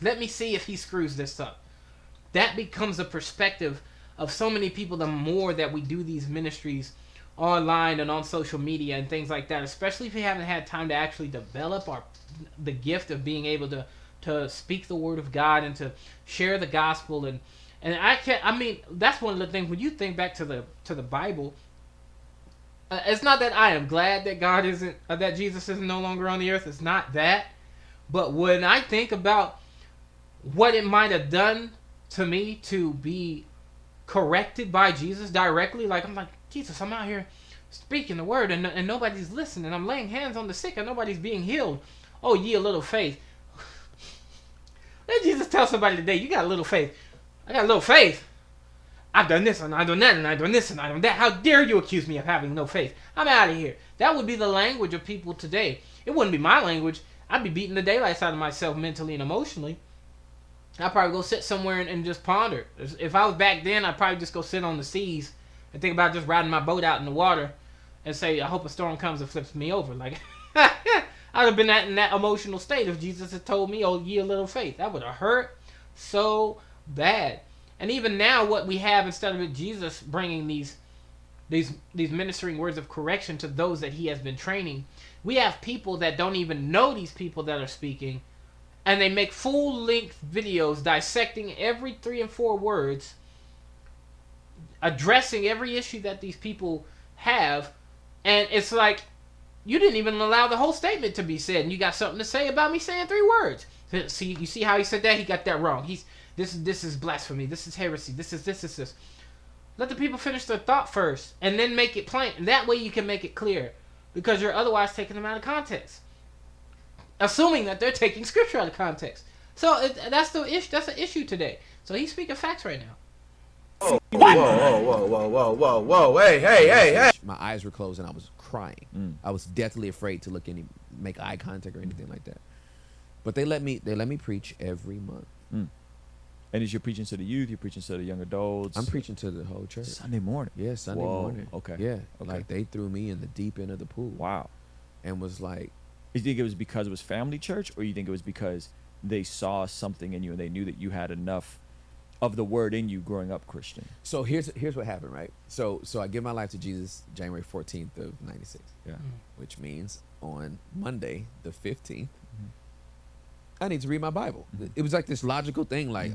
Let me see if he screws this up. That becomes the perspective of so many people the more that we do these ministries online and on social media and things like that, especially if we haven't had time to actually develop the gift of being able to speak the Word of God and to share the gospel. And I mean, that's one of the things when you think back to the Bible. It's not that I am glad that that Jesus is no longer on the earth. It's not that. But when I think about what it might have done to me to be corrected by Jesus directly, like, I'm like, Jesus, I'm out here speaking the word, and nobody's listening. I'm laying hands on the sick, and nobody's being healed. Oh, ye a little faith. Let Jesus tell somebody today, you got a little faith. I got a little faith. I've done this, and I've done that, and I've done this, and I've done that. How dare you accuse me of having no faith? I'm out of here. That would be the language of people today. It wouldn't be my language. I'd be beating the daylights out of myself mentally and emotionally. I'd probably go sit somewhere and just ponder. If I was back then, I'd probably just go sit on the seas and think about just riding my boat out in the water and say, I hope a storm comes and flips me over. Like, I'd have been in that emotional state if Jesus had told me, oh, ye a little faith. That would have hurt so bad. And even now, what we have, instead of Jesus bringing these ministering words of correction to those that he has been training, we have people that don't even know these people that are speaking, and they make full-length videos dissecting every 3 and 4 words, addressing every issue that these people have, and it's like, you didn't even allow the whole statement to be said, and you got something to say about me saying 3 words. See, you see how he said that? He got that wrong. This is blasphemy. This is heresy. This is this. Let the people finish their thought first, and then make it plain. And that way you can make it clear, because you're otherwise taking them out of context, assuming that they're taking scripture out of context. So that's the issue. That's an issue today. So he's speaking facts right now. Whoa. Hey. My eyes were closed and I was crying. I was deathly afraid to make eye contact or anything like that. But they let me preach every month. And is you're preaching to the youth? You're preaching to the young adults? I'm preaching to the whole church. Sunday morning? Yeah, Sunday morning. Okay. Yeah. Okay. Like, they threw me in the deep end of the pool. Wow. And was like... You think it was because it was family church, or you think it was because they saw something in you and they knew that you had enough of the word in you growing up Christian? So here's what happened, right? So I give my life to Jesus January 14th of 96. Yeah. Which means on Monday, the 15th, I need to read my Bible. It was like this logical thing, like,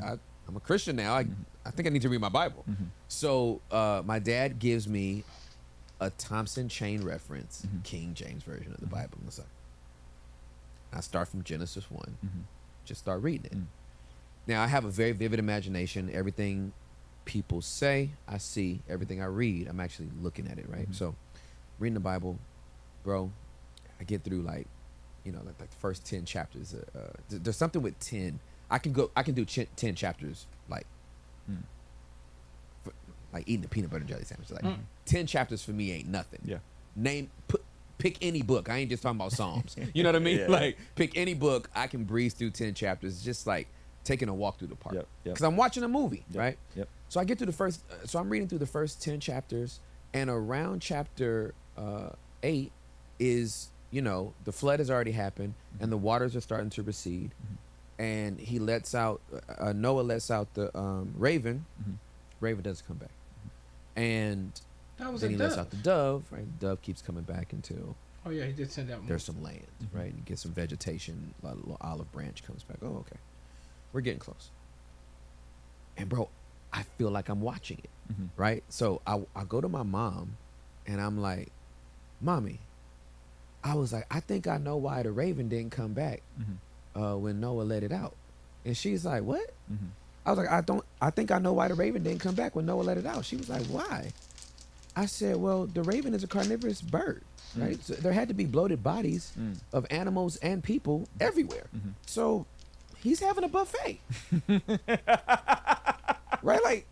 I'm a Christian now. I think I need to read my Bible. So my dad gives me a Thompson Chain Reference, King James Version of the Bible. And so I start from Genesis 1. Just start reading it. Now, I have a very vivid imagination. Everything people say, I see. Everything I read, I'm actually looking at it, right? So reading the Bible, bro, I get through like the first 10 chapters. There's something with 10. I can do 10 chapters like eating a peanut butter and jelly sandwich. Like 10 chapters for me ain't nothing. Yeah. Pick any book. I ain't just talking about Psalms. You know what I mean? Yeah. Like, pick any book. I can breeze through 10 chapters, just like taking a walk through the park. Yep. Because I'm watching a movie, right? Yep. So I get through so I'm reading through the first 10 chapters, and around chapter 8 is, the flood has already happened, and the waters are starting to recede, and he lets out, Noah lets out the raven, Raven doesn't come back. And That was then a he lets dove. out the dove, right? The dove keeps coming back until Oh yeah, he did send out more. there's some land, right? And get some vegetation, a little olive branch comes back. Oh, okay. We're getting close. And bro, I feel like I'm watching it, right? So I go to my mom and I'm like, Mommy, I was like, I think I know why the raven didn't come back when Noah let it out. And she's like, what? I was like, I think I know why the raven didn't come back when Noah let it out. She was like, why? I said, well, the raven is a carnivorous bird, right? So there had to be bloated bodies of animals and people everywhere. So he's having a buffet. Right? Like,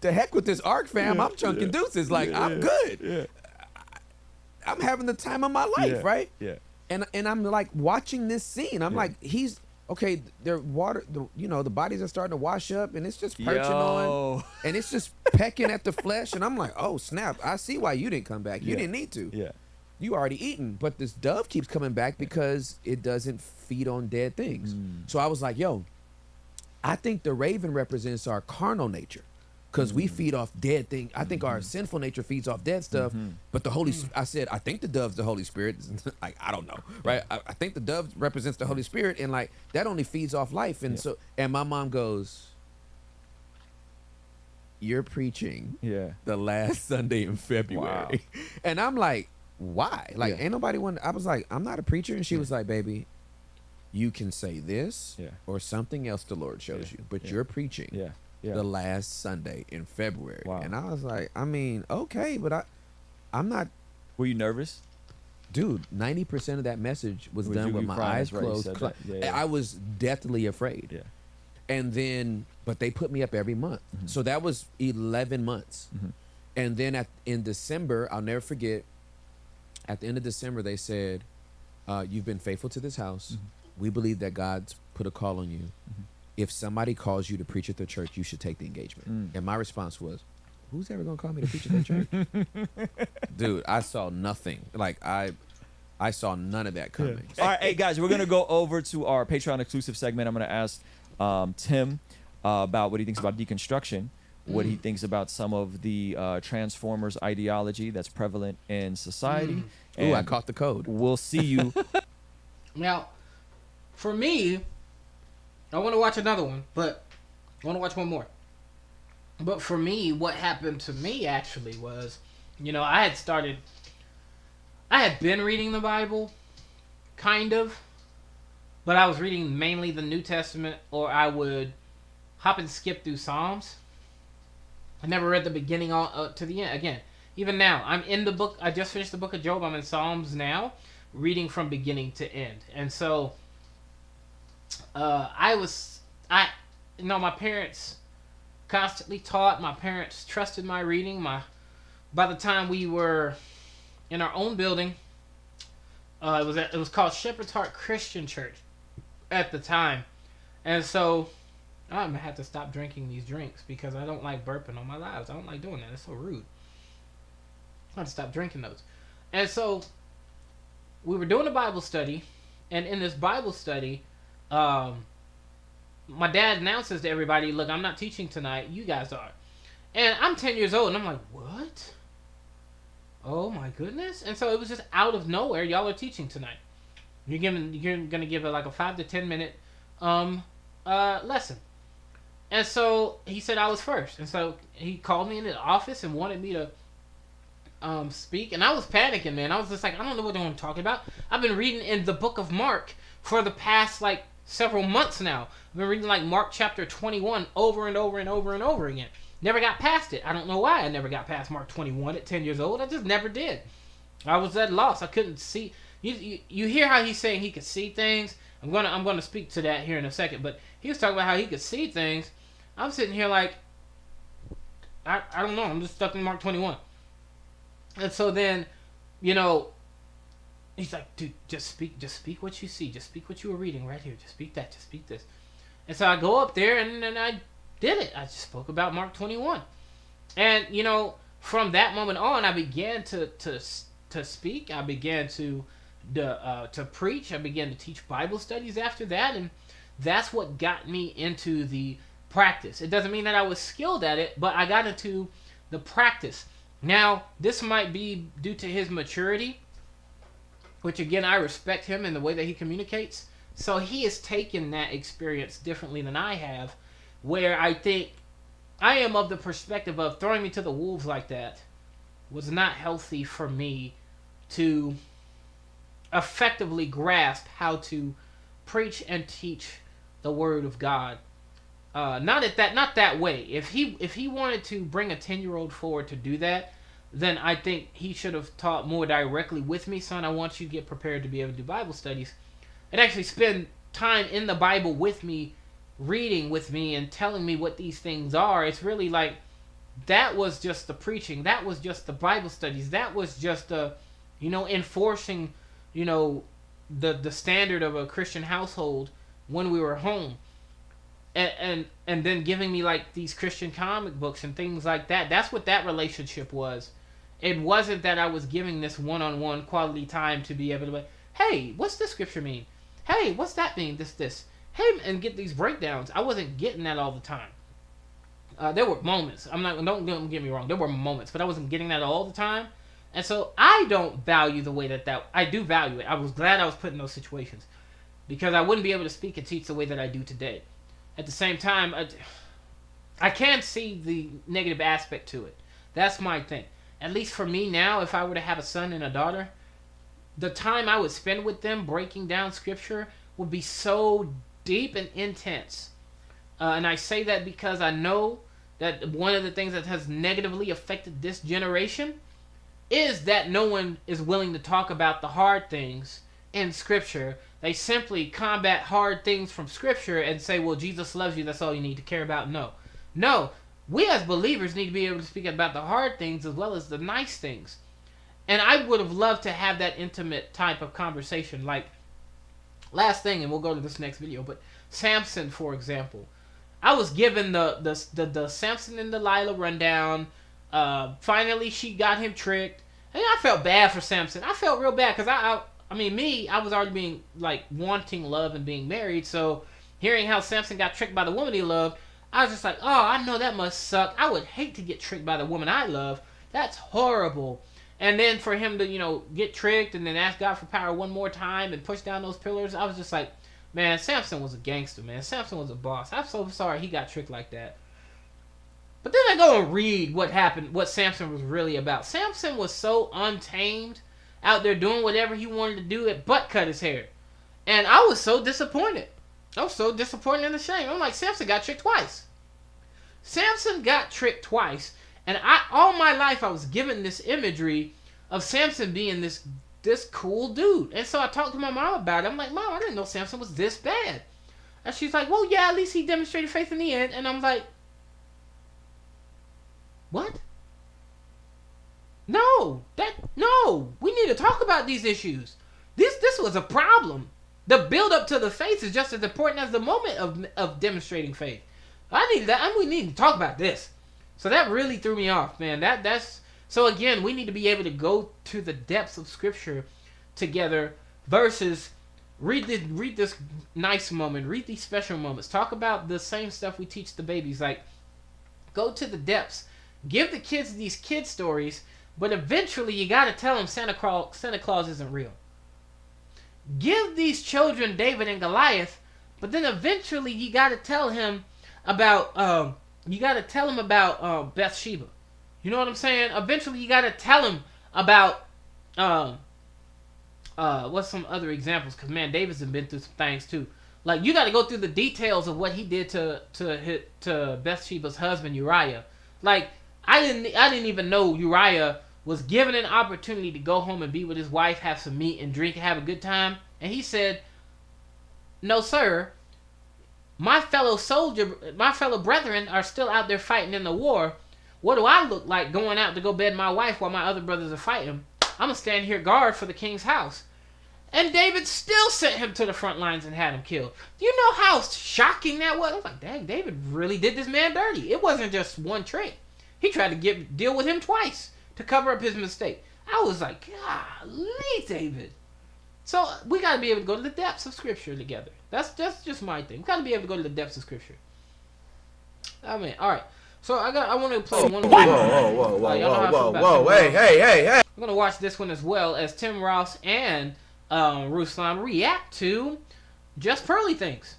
the heck with this arc, fam. I'm chunking deuces. Like, I'm good. I'm having the time of my life, right? Yeah. And I'm like watching this scene. I'm like, he's okay. They're water. The bodies are starting to wash up, and it's just perching on, and it's just pecking at the flesh. And I'm like, oh snap! I see why you didn't come back. You didn't need to. Yeah. You already eaten. But this dove keeps coming back because it doesn't feed on dead things. So I was like, yo, I think the raven represents our carnal nature. Because we feed off dead things. I think our sinful nature feeds off dead stuff. But the Holy, I said, I think the dove's the Holy Spirit. Like, I don't know, right? I think the dove represents the Holy Spirit, and like that only feeds off life. And so, and my mom goes, "You're preaching, the last Sunday in February," and I'm like, "Why? Like, ain't nobody want?" I was like, "I'm not a preacher," and she was like, "Baby, you can say this or something else the Lord shows you, but you're preaching." The last Sunday in February. And I was like, I mean, okay, but I'm not. Were you nervous? Dude, 90% of that message was done with my eyes closed. I was deathly afraid. And then, but they put me up every month. So that was 11 months. And then in December, I'll never forget, at the end of December, they said, you've been faithful to this house. We believe that God's put a call on you. If somebody calls you to preach at their church, you should take the engagement. And my response was, who's ever gonna call me to preach at their church? Dude, I saw nothing. Like I saw none of that coming. All right, hey guys, we're gonna go over to our Patreon exclusive segment. I'm gonna ask Tim about what he thinks about deconstruction, what he thinks about some of the Transformers ideology that's prevalent in society. Ooh, I caught the code. We'll see you. Now, for me, I want to watch another one, but I want to watch one more. But for me, what happened to me actually was, I had been reading the Bible, kind of, but I was reading mainly the New Testament, or I would hop and skip through Psalms. I never read the beginning to the end. Again, even now, I'm in the book. I just finished the book of Job. I'm in Psalms now, reading from beginning to end. And so, my parents constantly taught. My parents trusted my reading. By the time we were in our own building, it was called Shepherd's Heart Christian Church at the time, and so I'm gonna have to stop drinking these drinks because I don't like burping on my lives. I don't like doing that. It's so rude. I have to stop drinking those. And so we were doing a Bible study, and in this Bible study, my dad announces to everybody, look, I'm not teaching tonight, you guys are. And I'm 10 years old, and I'm like, what? Oh my goodness. And so it was just out of nowhere, y'all are teaching tonight. You're going to give it like a 5 to 10 minute lesson. And so he said I was first. And so he called me in the office and wanted me to speak. And I was panicking, man. I was just like, I don't know what I'm talking about. I've been reading in the book of Mark for the past several months now. I've been reading Mark chapter 21 over and over and over and over again. Never got past it. I don't know why I never got past Mark 21 at 10 years old. I just never did. I was at loss. I couldn't see. You hear how he's saying he could see things. I'm gonna speak to that here in a second. But he was talking about how he could see things. I'm sitting here I don't know. I'm just stuck in Mark 21. And so then, he's like, dude, just speak what you see. Just speak what you were reading right here. Just speak that. Just speak this. And so I go up there and I did it. I just spoke about Mark 21. And, from that moment on, I began to speak. I began to preach. I began to teach Bible studies after that. And that's what got me into the practice. It doesn't mean that I was skilled at it, but I got into the practice. Now, this might be due to his maturity, which again, I respect him in the way that he communicates. So he has taken that experience differently than I have, where I think I am of the perspective of throwing me to the wolves like that was not healthy for me to effectively grasp how to preach and teach the word of God. Not that way. If he wanted to bring a 10-year-old forward to do that, then I think he should have taught more directly with me. Son, I want you to get prepared to be able to do Bible studies and actually spend time in the Bible with me, reading with me and telling me what these things are. It's really like that was just the preaching. That was just the Bible studies. That was just the, enforcing, the standard of a Christian household when we were home. And then giving me like these Christian comic books and things like that. That's what that relationship was. It wasn't that I was giving this one-on-one quality time to be able to like, hey, what's this scripture mean? Hey, what's that mean? This. Hey, and get these breakdowns. I wasn't getting that all the time. There were moments. Don't get me wrong. There were moments, but I wasn't getting that all the time. And so I don't value the way that I do value it. I was glad I was put in those situations because I wouldn't be able to speak and teach the way that I do today. At the same time, I can see the negative aspect to it. That's my thing. At least for me now, if I were to have a son and a daughter, the time I would spend with them breaking down scripture would be so deep and intense. And I say that because I know that one of the things that has negatively affected this generation is that no one is willing to talk about the hard things in scripture. They simply combat hard things from scripture and say, well, Jesus loves you, that's all you need to care about. No, we as believers need to be able to speak about the hard things as well as the nice things. And I would have loved to have that intimate type of conversation. Like, last thing, and we'll go to this next video, but Samson, for example. I was given the Samson and Delilah rundown. Finally, she got him tricked. And I felt bad for Samson. I felt real bad because I was already being, like, wanting love and being married. So, hearing how Samson got tricked by the woman he loved, I was just like, oh, I know that must suck. I would hate to get tricked by the woman I love. That's horrible. And then for him to, get tricked and then ask God for power one more time and push down those pillars, I was just like, man, Samson was a gangster, man. Samson was a boss. I'm so sorry he got tricked like that. But then I go and read what happened, what Samson was really about. Samson was so untamed, out there doing whatever he wanted to do, it butt cut his hair. And I was so disappointed. I was so disappointed and ashamed. I'm like, Samson got tricked twice. Samson got tricked twice. And all my life I was given this imagery of Samson being this cool dude. And so I talked to my mom about it. I'm like, Mom, I didn't know Samson was this bad. And she's like, well, yeah, at least he demonstrated faith in the end. And I'm like, what? No, we need to talk about these issues. This was a problem. The build up to the faith is just as important as the moment of demonstrating faith. We need to talk about this. So that really threw me off, man. That's so again, we need to be able to go to the depths of scripture together versus read this nice moment, read these special moments. Talk about the same stuff we teach the babies. Like, go to the depths. Give the kids these kid stories, but eventually you got to tell them Santa Claus isn't real. Give these children David and Goliath, but then eventually you got to tell him about Bathsheba. You know what I'm saying? Eventually you got to tell him about what's some other examples? Because man, David's been through some things too. Like, you got to go through the details of what he did to Bathsheba's husband Uriah. Like, I didn't even know Uriah was given an opportunity to go home and be with his wife, have some meat and drink, and have a good time. And he said, no, sir, my fellow brethren are still out there fighting in the war. What do I look like going out to go bed my wife while my other brothers are fighting? I'm going to stand here guard for the king's house. And David still sent him to the front lines and had him killed. Do you know how shocking that was? I was like, dang, David really did this man dirty. It wasn't just one trick. He tried to deal with him twice to cover up his mistake. I was like, golly, David. So we got to be able to go to the depths of scripture together. That's just my thing. We gotta be able to go to the depths of scripture. I mean, all right. So I want to play one more. Whoa, hey. I'm gonna watch this one as well as Tim Ross and Ruslan react to Just Pearly Things.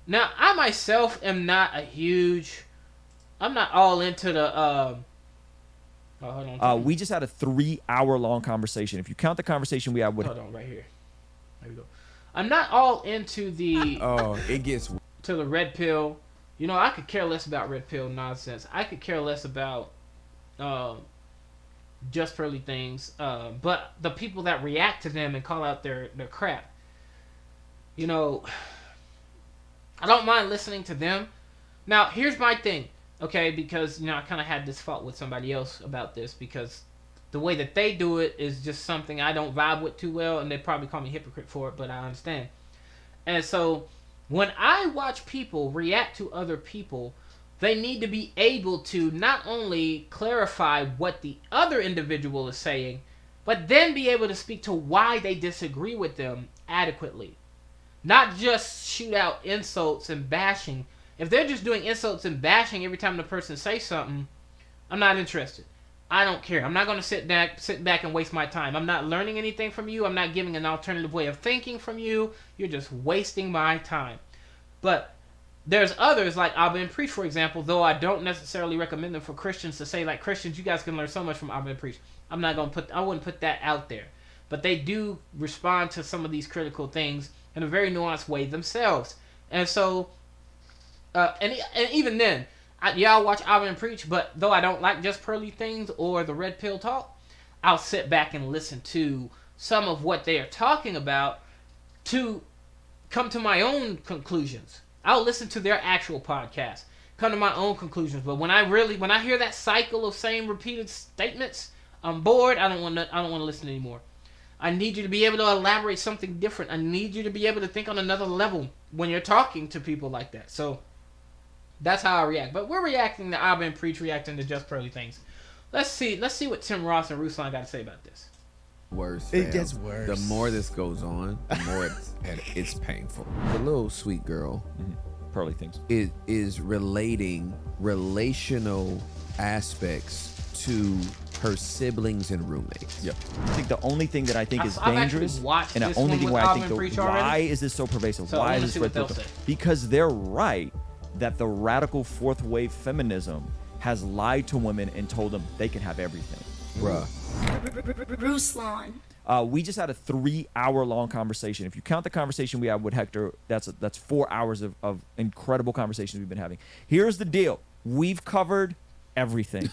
Now, I myself am not I'm not all into the. Hold on. We just had a 3-hour-long conversation. If you count the conversation we had with. Hold on, right here. There we go. I'm not all into the. It gets to the red pill. You know, I could care less about red pill nonsense. I could care less about Just Pearly Things. But the people that react to them and call out their crap, you know, I don't mind listening to them. Now, here's my thing, okay? Because, you know, I kind of had this fault with somebody else about this because the way that they do it is just something I don't vibe with too well, and they probably call me hypocrite for it, but I understand. And so when I watch people react to other people, they need to be able to not only clarify what the other individual is saying, but then be able to speak to why they disagree with them adequately. Not just shoot out insults and bashing. If they're just doing insults and bashing every time the person says something, I'm not interested. I don't care. I'm not going to sit back and waste my time. I'm not learning anything from you. I'm not giving an alternative way of thinking from you. You're just wasting my time. But there's others like Abba and Preach, for example, though I don't necessarily recommend them for Christians to say, like, Christians, you guys can learn so much from Abba and Preach. I wouldn't put that out there. But they do respond to some of these critical things in a very nuanced way themselves. And so, and even then, I'll watch Abba and Preach, but though I don't like Just Pearly Things or the Red Pill Talk, I'll sit back and listen to some of what they are talking about to come to my own conclusions. I'll listen to their actual podcast, come to my own conclusions. But when I hear that cycle of same repeated statements, I'm bored. I don't want to listen anymore. I need you to be able to elaborate something different. I need you to be able to think on another level when you're talking to people like that. So that's how I react. But we're reacting to Abba and Preach, reacting to Just Pearly Things. Let's see what Tim Ross and Ruslan got to say about this. worse. It fam. gets worse. The more this goes on, the more it's painful. The little sweet girl, Pearly Things, is relating relational aspects to her siblings and roommates. Yep. I think the only thing that I think is I've dangerous, and the only thing where I think why is this so pervasive? So why is this red pill? Because they're right that the radical fourth wave feminism has lied to women and told them they can have everything. Bruh. Ruslan. We just had a 3-hour-long conversation. If you count the conversation we had with Hector, that's 4 hours of incredible conversations we've been having. Here's the deal. We've covered everything.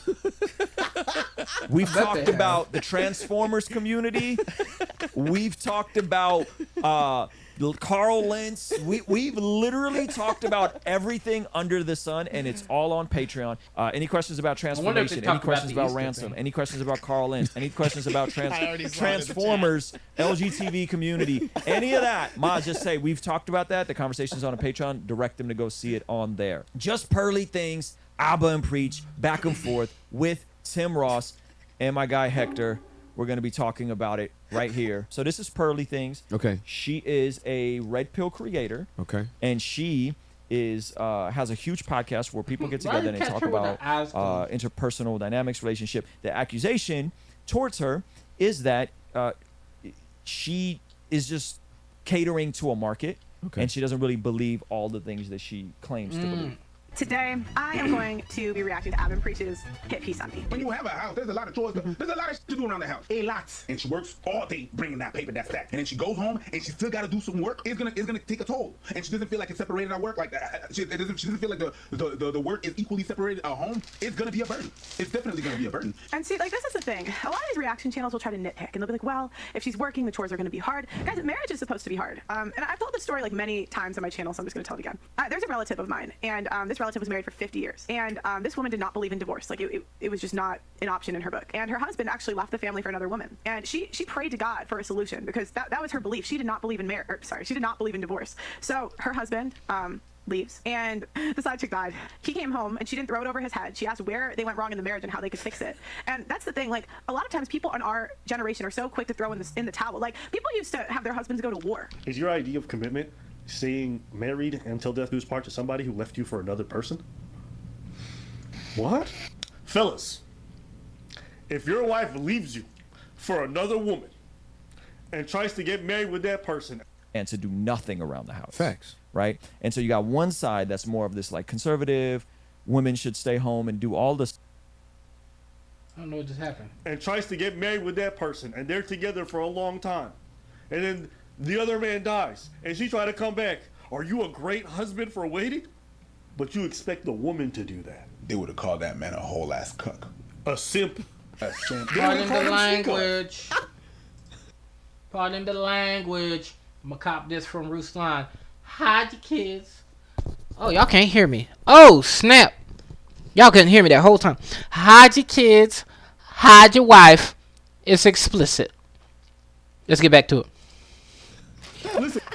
We've talked about the Transformers community. We've talked about Carl Lentz. We've literally talked about everything under the sun, and it's all on Patreon. Any questions about transformation? Any questions about ransom? Any questions about Carl Lentz? Any questions about Transformers, LGTB community? Any of that? Ma, just say we've talked about that. The conversation's on a Patreon. Direct them to go see it on there. Just Pearly Things, Abba and Preach, back and forth with Tim Ross and my guy Hector. We're going to be talking about it right here. So this is Pearly Things. Okay. She is a red pill creator. Okay. And she is has a huge podcast where people get together and they talk about interpersonal dynamics, relationship. The accusation towards her is that she is just catering to a market, and she doesn't really believe all the things that she claims to believe. Today, I am going to be reacting to Abba and Preach's hit piece on me. When you have a house, there's a lot of chores. There's a lot of shit to do around the house. A lot. And she works all day bringing that paper, that stack. And then she goes home and she still got to do some work. It's gonna take a toll. And she doesn't feel like it's separated at work like that. She doesn't feel like the work is equally separated at home. It's gonna be a burden. It's definitely gonna be a burden. And see, like, this is the thing. A lot of these reaction channels will try to nitpick, and they'll be like, well, if she's working, the chores are gonna be hard. Guys, marriage is supposed to be hard. And I've told this story like many times on my channel, so I'm just gonna tell it again. There's a relative of mine, and this relative was married for 50 years. And this woman did not believe in divorce. Like, it was just not an option in her book. And her husband actually left the family for another woman. And she prayed to God for a solution because that was her belief. She did not believe in she did not believe in divorce. So her husband leaves, and the side chick died. He came home and she didn't throw it over his head. She asked where they went wrong in the marriage and how they could fix it. And that's the thing. Like, a lot of times people in our generation are so quick to throw in the towel. Like, people used to have their husbands go to war. Is your idea of commitment staying married until death do us part to somebody who left you for another person? What? Fellas, if your wife leaves you for another woman and tries to get married with that person, and to do nothing around the house. Facts. Right? And so you got one side that's more of this like conservative, women should stay home and do all this. I don't know what just happened. and tries to get married with that person, and they're together for a long time, and then the other man dies, and she tried to come back. Are you a great husband for waiting? But you expect the woman to do that. They would have called that man a whole ass cuck. A simp. A simp. Pardon the language. Pardon the language. I'm gonna cop this from Ruslan. Hide your kids. Oh, y'all can't hear me. Oh, snap. Y'all couldn't hear me that whole time. Hide your kids. Hide your wife. It's explicit. Let's get back to it.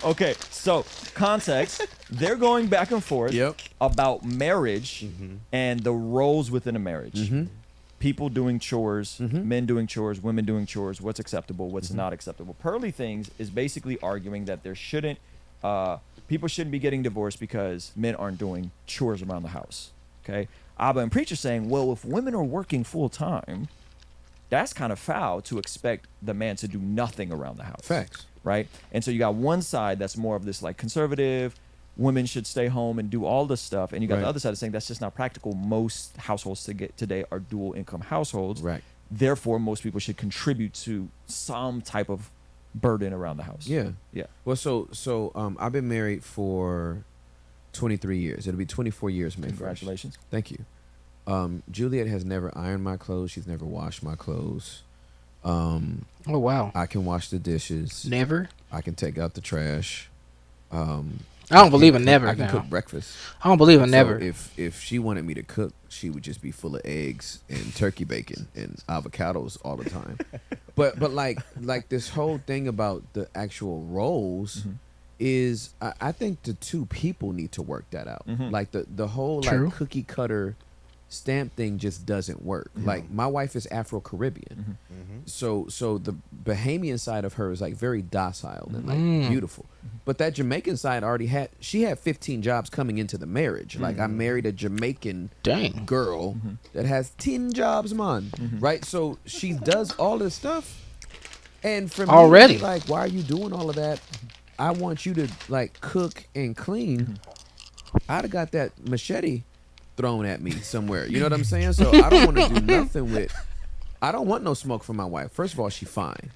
Okay, so context, they're going back and forth about marriage and the roles within a marriage. People doing chores, men doing chores, women doing chores, what's acceptable, what's not acceptable. Pearly Things is basically arguing that there shouldn't, people shouldn't be getting divorced because men aren't doing chores around the house. Okay, Abba and Preacher saying, well, if women are working full time, that's kind of foul to expect the man to do nothing around the house. Facts. Right? And so you got one side that's more of this like conservative, women should stay home and do all this stuff, and you got the other side that's saying that's just not practical. Most households today are dual income households. Right. Therefore, most people should contribute to some type of burden around the house. Yeah. Yeah. Well, so I've been married for 23 years. It'll be 24 years May 1st. Congratulations. Thank you. Juliet has never ironed my clothes. She's never washed my clothes. Oh, wow. I can wash the dishes. Never? I can take out the trash. I don't believe in never I can now. cook breakfast. I don't believe in So never. If she wanted me to cook, she would just be full of eggs and turkey bacon and avocados all the time. but like this whole thing about the actual roles is I think the two people need to work that out. Like the whole True. like cookie cutter stamp thing just doesn't work. Like my wife is Afro-Caribbean. So the Bahamian side of her is like very docile and like beautiful. But that Jamaican side she had 15 jobs coming into the marriage. Like I married a Jamaican girl that has 10 jobs, man. Right? So she does all this stuff. And for me, like, why are you doing all of that? I want you to like cook and clean. I'd have got that machete thrown at me somewhere. You know what I'm saying? So I don't want to do nothing with. I don't want no smoke from my wife. First of all, she's fine,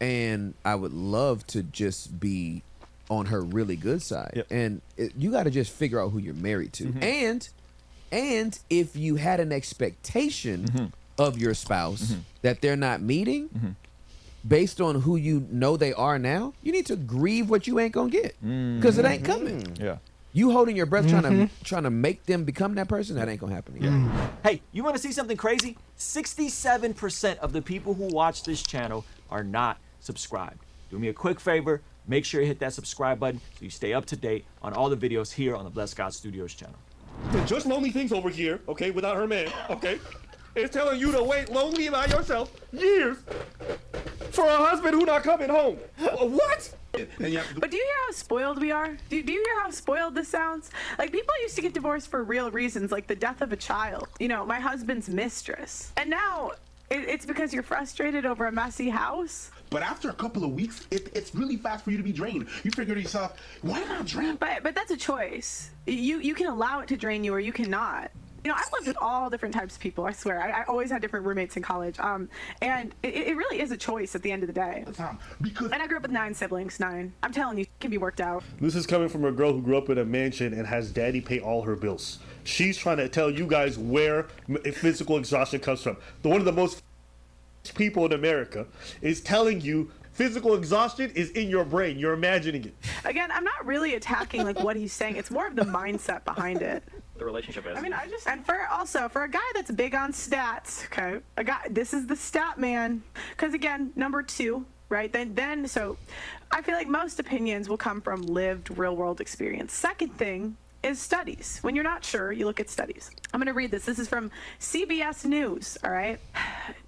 and I would love to just be on her really good side. And you got to just figure out who you're married to, and if you had an expectation of your spouse that they're not meeting. Based on who you know they are now, you need to grieve what you ain't gonna get because it ain't coming. Yeah. You holding your breath trying to make them become that person, that ain't gonna happen again. Hey, you want to see something crazy? 67% of the people who watch this channel are not subscribed. Do me a quick favor, make sure you hit that subscribe button so you stay up to date on all the videos here on the Blessed God Studios channel. Just lonely things over here, okay, without her man, okay? It's telling you to wait lonely by yourself years for a husband who not coming home. What? But do you hear how spoiled we are? Do you hear how spoiled this sounds? Like, people used to get divorced for real reasons, like the death of a child. You know, my husband's mistress. And now it's because you're frustrated over a messy house. But after a couple of weeks, it's really fast for you to be drained. You figure to yourself, why am I drained? But that's a choice. You can allow it to drain you or you cannot. You know, I've lived with all different types of people, I swear. I always had different roommates in college. And it really is a choice at the end of the day. And I grew up with 9 siblings, 9. I'm telling you, it can be worked out. This is coming from a girl who grew up in a mansion and has daddy pay all her bills. She's trying to tell you guys where physical exhaustion comes from. One of the most people in America is telling you physical exhaustion is in your brain. You're imagining it. Again, I'm not really attacking like what he's saying. It's more of the mindset behind it. The relationship is. I mean, and for a guy that's big on stats, okay, this is the stat man. Because again, number 2, right? So I feel like most opinions will come from lived real world experience. Second thing is studies. When you're not sure, you look at studies. I'm going to read this. This is from CBS News, all right?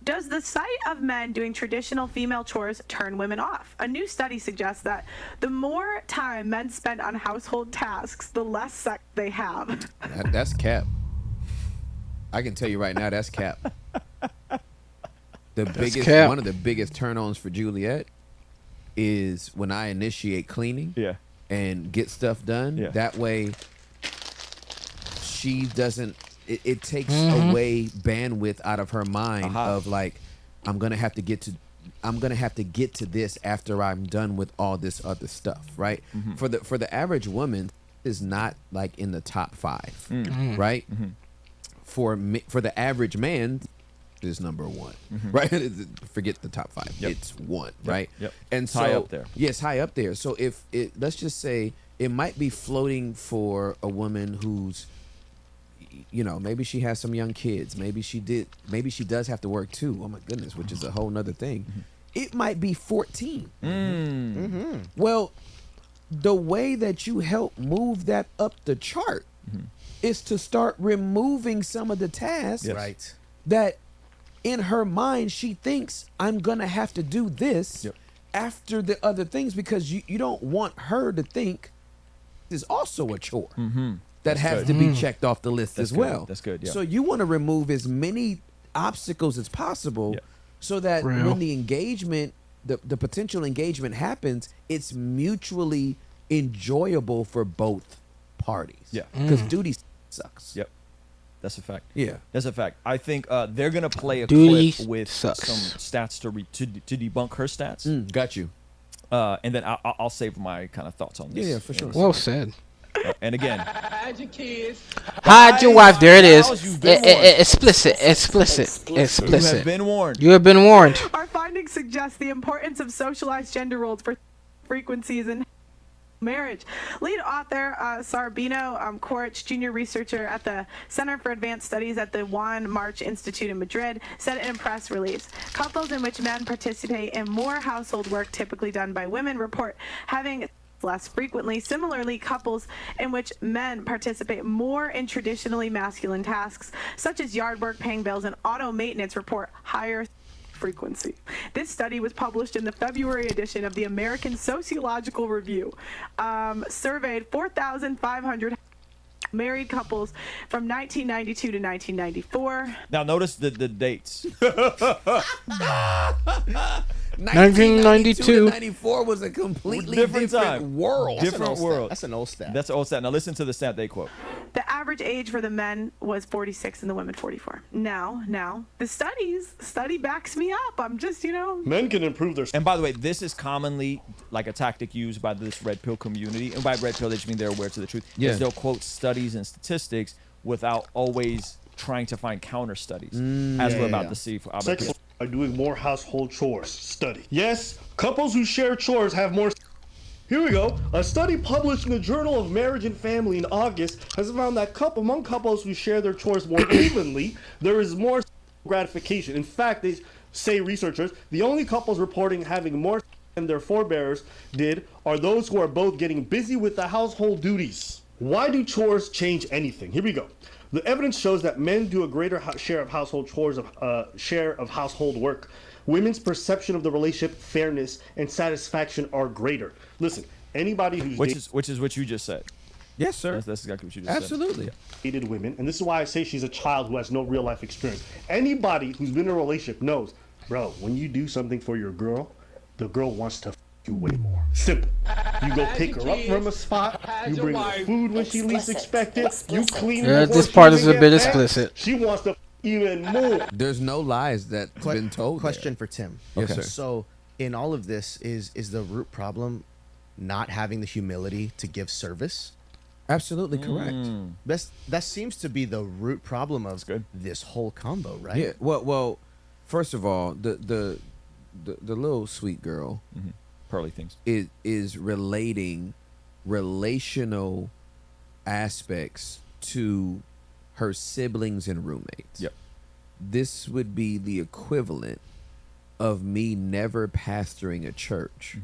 Does the sight of men doing traditional female chores turn women off? A new study suggests that the more time men spend on household tasks, the less sex they have. That's cap. I can tell you right now, that's cap. One of the biggest turn-ons for Juliet is when I initiate cleaning and get stuff done. That way she doesn't, it takes away bandwidth out of her mind of like, I'm gonna have to get to this after I'm done with all this other stuff, right? For the average woman is not like in the top 5, right? For the average man is number 1, right? Forget the top 5. It's 1, right? And so high up there. Yes, high up there. So if it, let's just say it might be floating for a woman who's, you know, maybe she has some young kids. Maybe she does have to work too. Oh my goodness, which is a whole nother thing. It might be 14. Well, the way that you help move that up the chart is to start removing some of the tasks that in her mind she thinks I'm gonna have to do this after the other things, because you don't want her to think is also a chore that has to be checked off the list as well. That's good. So you want to remove as many obstacles as possible so that when the engagement, the potential engagement happens, it's mutually enjoyable for both parties. Because duty sucks. That's a fact. Yeah, that's a fact. I think they're gonna play a Duty clip with sucks. some stats to debunk her stats. Got you. And then I'll save my kind of thoughts on this. Yeah, for sure. Well said. And again, Hide your kids. Hide your wife. There it is. You've been warned. Explicit. You have been warned. You have been warned. Our findings suggest the importance of socialized gender roles for frequencies in marriage. Lead author Sarbino Corich, junior researcher at the Center for Advanced Studies at the Juan March Institute in Madrid, said in a press release, couples in which men participate in more household work typically done by women report having less frequently. Similarly, couples in which men participate more in traditionally masculine tasks, such as yard work, paying bills, and auto maintenance, report higher frequency. This study was published in the February edition of the American Sociological Review. Surveyed 4,500 married couples from 1992 to 1994. Now notice the dates. 1992 to 94 was a completely different time. world. Different world. That's an old stat. That's an old stat. Now listen to the stat they quote. The average age for the men was 46 and the women 44. Now, the study backs me up. I'm just, Men can improve their... And by the way, this is commonly like a tactic used by this red pill community. And by red pill, they just mean they're aware to the truth. Yeah. Is they'll quote studies and statistics without always trying to find counter studies, as we're about to see for Sex are doing more household chores. Study. Yes, couples who share chores have more... Here we go. A study published in the Journal of Marriage and Family in August has found that among couples who share their chores more evenly, there is more gratification. In fact, they say researchers, the only couples reporting having more than their forebears did are those who are both getting busy with the household duties. Why do chores change anything? Here we go. The evidence shows that men do a greater share of household chores, share of household work. Women's perception of the relationship, fairness, and satisfaction are greater. Listen, anybody who's which is what you just said. Yes, sir. That's exactly what you just Absolutely. said. Dated women, and this is why I say she's a child who has no real life experience. Anybody who's been in a relationship knows, bro, when you do something for your girl, the girl wants to f you way more. Simple. You go pick her up from a spot, you bring her food when she least expects it, you clean her. This part is a bit explicit. She wants to f even more. There's no lies that's been told. Question for Tim. Yes, sir. So in all of this, is the root problem not having the humility to give service? Absolutely correct. That seems to be the root problem of this whole combo, right? Yeah. Well. First of all, the little sweet girl, Pearly things, is relating relational aspects to her siblings and roommates. Yep. This would be the equivalent of me never pastoring a church,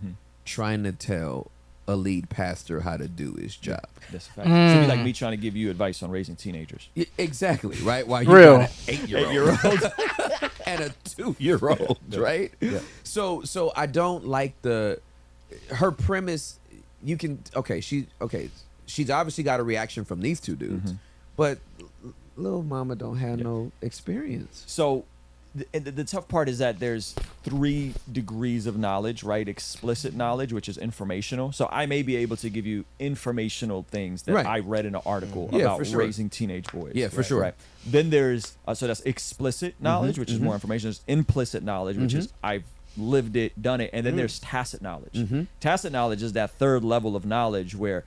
trying to tell a lead pastor how to do his job. That's a fact. Should be like me trying to give you advice on raising teenagers. Exactly, right? While you Real. got an 8-year-old and a 2-year-old, right? Yeah. So I don't like her premise. You can she's obviously got a reaction from these two dudes, but little mama don't have no experience. So the tough part is that there's 3 degrees of knowledge, right? Explicit knowledge, which is informational. So I may be able to give you informational things that I read in an article about raising teenage boys. Yeah, for sure. Right? Then there's, so that's explicit knowledge, which is more information. There's implicit knowledge, which is I've lived it, done it. And then there's tacit knowledge. Tacit knowledge is that 3rd level of knowledge where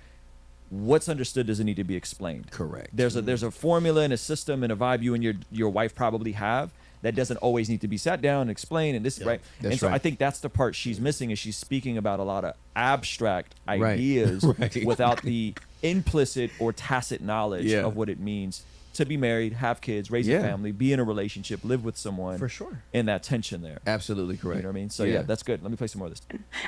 what's understood doesn't need to be explained. Correct. There's a formula and a system and a vibe you and your wife probably have that doesn't always need to be sat down and explained, and this right. And so I think that's the part she's missing, is she's speaking about a lot of abstract ideas without the implicit or tacit knowledge of what it means to be married, have kids, raise a family, be in a relationship, live with someone. For sure. And that tension there. Absolutely correct. You know what I mean? So yeah, that's good. Let me play some more of this.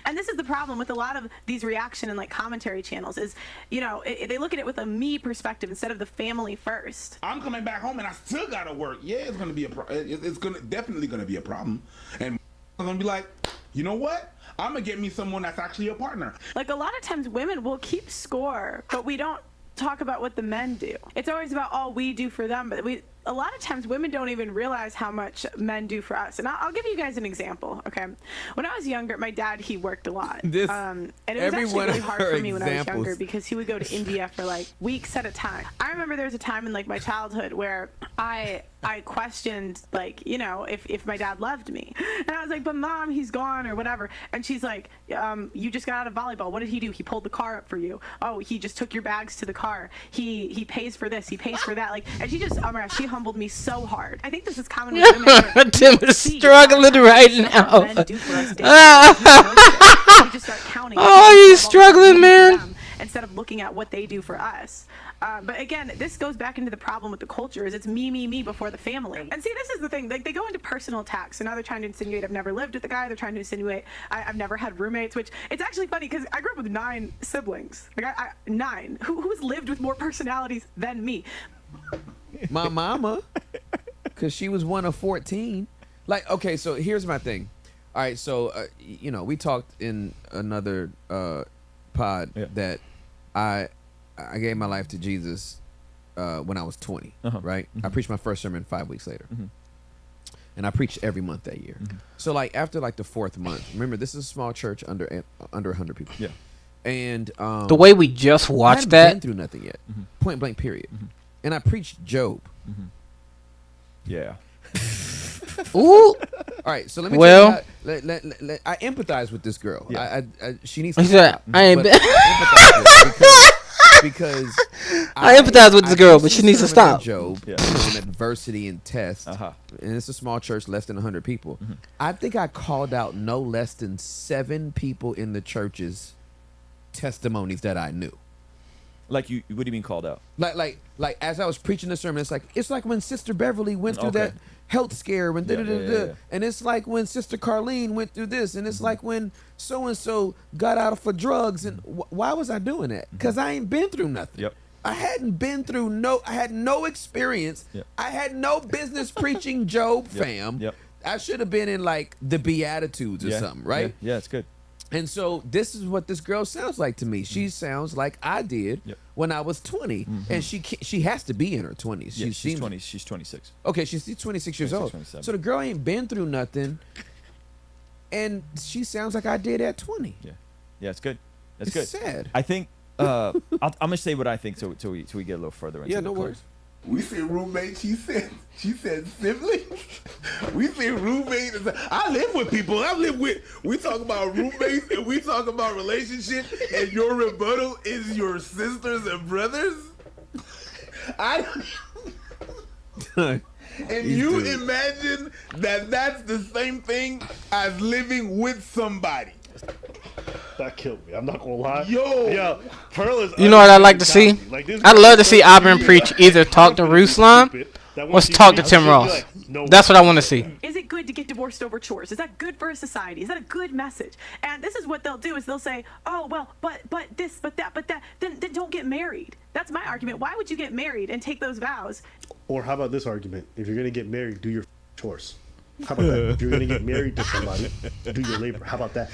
And this is the problem with a lot of these reaction and like commentary channels is, you know, they look at it with a me perspective instead of the family first. I'm coming back home and I still gotta work. Yeah, it's gonna be it's definitely gonna be a problem, and I'm gonna be like, you know what? I'm gonna get me someone that's actually a partner. Like a lot of times women will keep score, but we don't talk about what the men do. It's always about all we do for them, but a lot of times women don't even realize how much men do for us. And I'll give you guys an example, okay? When I was younger, my dad, he worked a lot. And it was actually really hard for me when I was younger because he would go to India for like weeks at a time. I remember there was a time in like my childhood where I questioned, like, you know, if my dad loved me. And I was like, but mom, he's gone or whatever. And she's like, you just got out of volleyball. What did he do? He pulled the car up for you. Oh, he just took your bags to the car. He pays for this. He pays for that. Like, and she just, oh my gosh, she humbled me so hard. I think this is common with women. Tim is struggling right now. Oh, he's struggling, man. Instead of looking at what they do for us. But again, this goes back into the problem with the culture is it's me before the family. And see, this is the thing. Like, they go into personal attacks. So now they're trying to insinuate I've never lived with the guy. They're trying to insinuate I've never had roommates, which it's actually funny because I grew up with 9 siblings. Like, 9. Who's lived with more personalities than me? My mama, because she was one of 14. Like, okay, so here's my thing. All right, so, you know, we talked in another pod that I gave my life to Jesus when I was 20, right? I preached my first sermon 5 weeks later. And I preached every month that year. So, like, after, like, the 4th month, remember, this is a small church under 100 people. Yeah. And the way we just watched I hadn't that. been through nothing yet. Point blank, period. And I preached Job. Yeah. All Ooh. right, so let me Well, tell you I empathize with this girl. Yeah. She needs to He said, stop. I ain't But been- I empathize with her because I empathize with this girl, but she needs to sermon on stop. Job on adversity and test, and it's a small church, less than 100 people. I think I called out no less than 7 people in the church's testimonies that I knew. Like, you, what do you mean called out? Like as I was preaching the sermon, it's like when Sister Beverly went through that health scare, and and it's like when Sister Carlene went through this, and it's like when so and so got out for drugs, and why was I doing that? Because I ain't been through nothing. I hadn't been through I had no experience. I had no business preaching Job, fam. I should have been in like the Beatitudes or something, right? Yeah, it's good. And so this is what this girl sounds like to me. She sounds like I did when I was 20, and she has to be in her 20s. Yeah, she's 20. She's 26. Okay, she's 26 years old. 27. So the girl ain't been through nothing, and she sounds like I did at 20. Yeah, it's good. That's It's good. sad. I think I'm gonna say what I think till we get a little further into the close. We say roommate. She said sibling. We say roommate. I live with people. We talk about roommates and we talk about relationships. And your rebuttal is your sisters and brothers. And you imagine that's the same thing as living with somebody. That killed me. I'm not gonna lie. Yo, Pearl is. You know what I'd like to see? I'd love to see Auburn preach either talk to Ruslan or talk to Tim Ross. no. That's what I want to see. Is it good to get divorced over chores? Is that good for a society? Is that a good message? And this is what they'll do is they'll say, oh, well, but this, but that, then don't get married. That's my argument. Why would you get married and take those vows? Or how about this argument? If you're going to get married, do your chores. How about that? If you're going to get married to somebody, do your labor. How about that?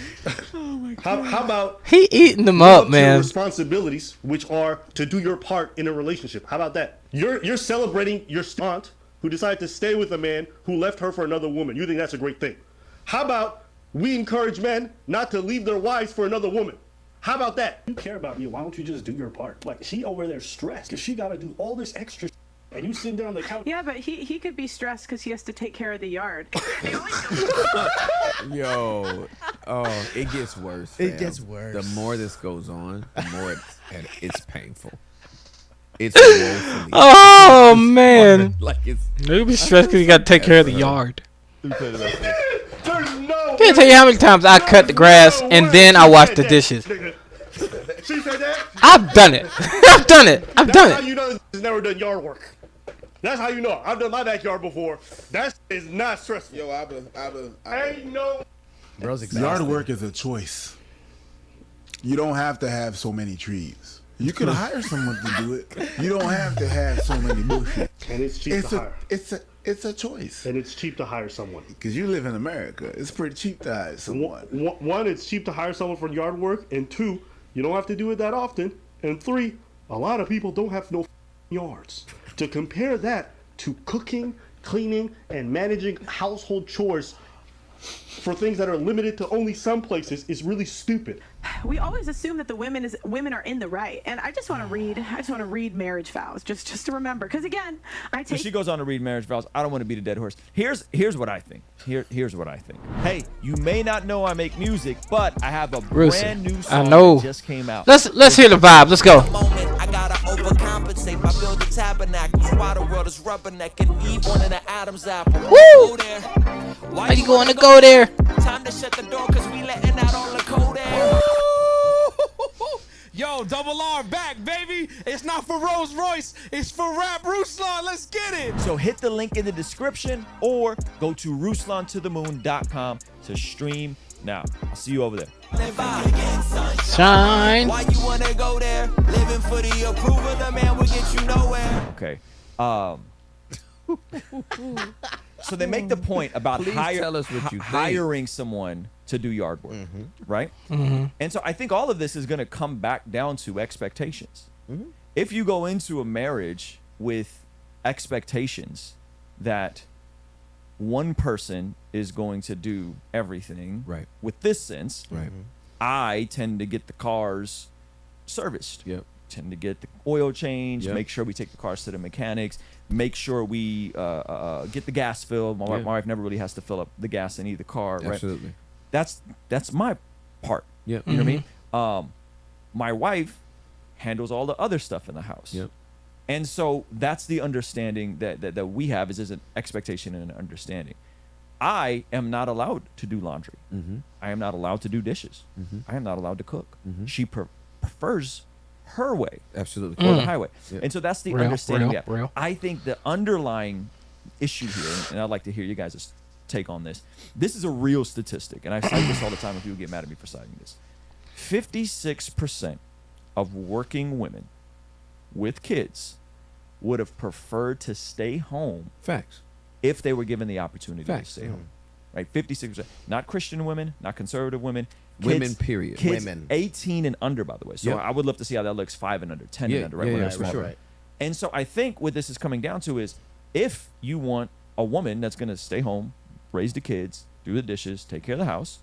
Oh my God. How about he eating them live up, to man? your responsibilities, which are to do your part in a relationship. How about that? You're celebrating your aunt who decided to stay with a man who left her for another woman. You think that's a great thing? How about we encourage men not to leave their wives for another woman? How about that? You care about me. Why don't you just do your part? Like, she over there stressed because she got to do all this extra and you sitting there on the couch. Yeah, but he could be stressed because he has to take care of the yard. Yo, oh, it gets worse. It fam. gets worse. The more this goes on, the more it's painful. It's woefully. Oh man, like it's. You'll be stressed because you got to take care of the yard. There's no. Can't tell you how many times I cut the grass and then I wash the dishes. She said that? I've done it. I've done it. I've done That's how it. you know she's never done yard work. That's how you know. I've done my backyard before. That is not stressful. Yo, Ain't no. Bro's exhausted. Yard work is a choice. You don't have to have so many trees. You could hire someone to do it. You don't have to have so many bushes. And it's cheap to hire. It's a choice. And it's cheap to hire someone. Because you live in America. It's pretty cheap to hire someone. One, it's cheap to hire someone for yard work. And two, you don't have to do it that often. And three, a lot of people don't have no yards. To compare that to cooking, cleaning, and managing household chores for things that are limited to only some places is really stupid. We always assume that the women are in the right, and I just want to read marriage vows just to remember, because again, So she goes on to read marriage vows. I don't want to beat a dead horse. Here's what I think. Here's what I think. Hey, you may not know I make music, but I have a brand new song that just came out. Let's hear the vibe. Let's go. I gotta overcompensate by building tabernacles while the world is rubbernecking. Eve wanted an Adam's apple. Woo! Go there. Why you going to go there? Time to shut the door cause we letting out all the cold air. Yo, double R back, baby. It's not for Rolls Royce. It's for Rap Ruslan. Let's get it. So hit the link in the description or go to RuslanToTheMoon.com to stream now. I'll see you over there. Shine. Why you wanna go there? Living for the approval of the man will get you nowhere. Okay. So they make the point about Please tell us what you think. hiring someone to do yard work, right? And so I think all of this is going to come back down to expectations. If you go into a marriage with expectations that one person is going to do everything, right? With this sense, right? I tend to get the cars serviced. Yep. Tend to get the oil change. Yep. Make sure we take the cars to the mechanics. Make sure we get the gas filled. My wife never really has to fill up the gas in either car. Absolutely. Right? That's my part. Yep. You know what I mean? My wife handles all the other stuff in the house. Yep. And so that's the understanding that we have is an expectation and an understanding. I am not allowed to do laundry. I am not allowed to do dishes. I am not allowed to cook. She prefers her way. Absolutely. Or the highway. Yep. And so that's the understanding we have. I think the underlying issue here, and I'd like to hear you guys' take on this. This is a real statistic, and I cite this all the time and people get mad at me for citing this. 56% of working women with kids would have preferred to stay home. Facts. If they were given the opportunity Facts. to stay home. Right? 56%. Not Christian women, not conservative women. Women, period. Kids Women. 18 and under, by the way. So Yep. I would love to see how that looks 5 and under, 10 and under, right? Yeah, When yeah, they're for small. sure. And so I think what this is coming down to is if you want a woman that's going to stay home, raise the kids, do the dishes, take care of the house,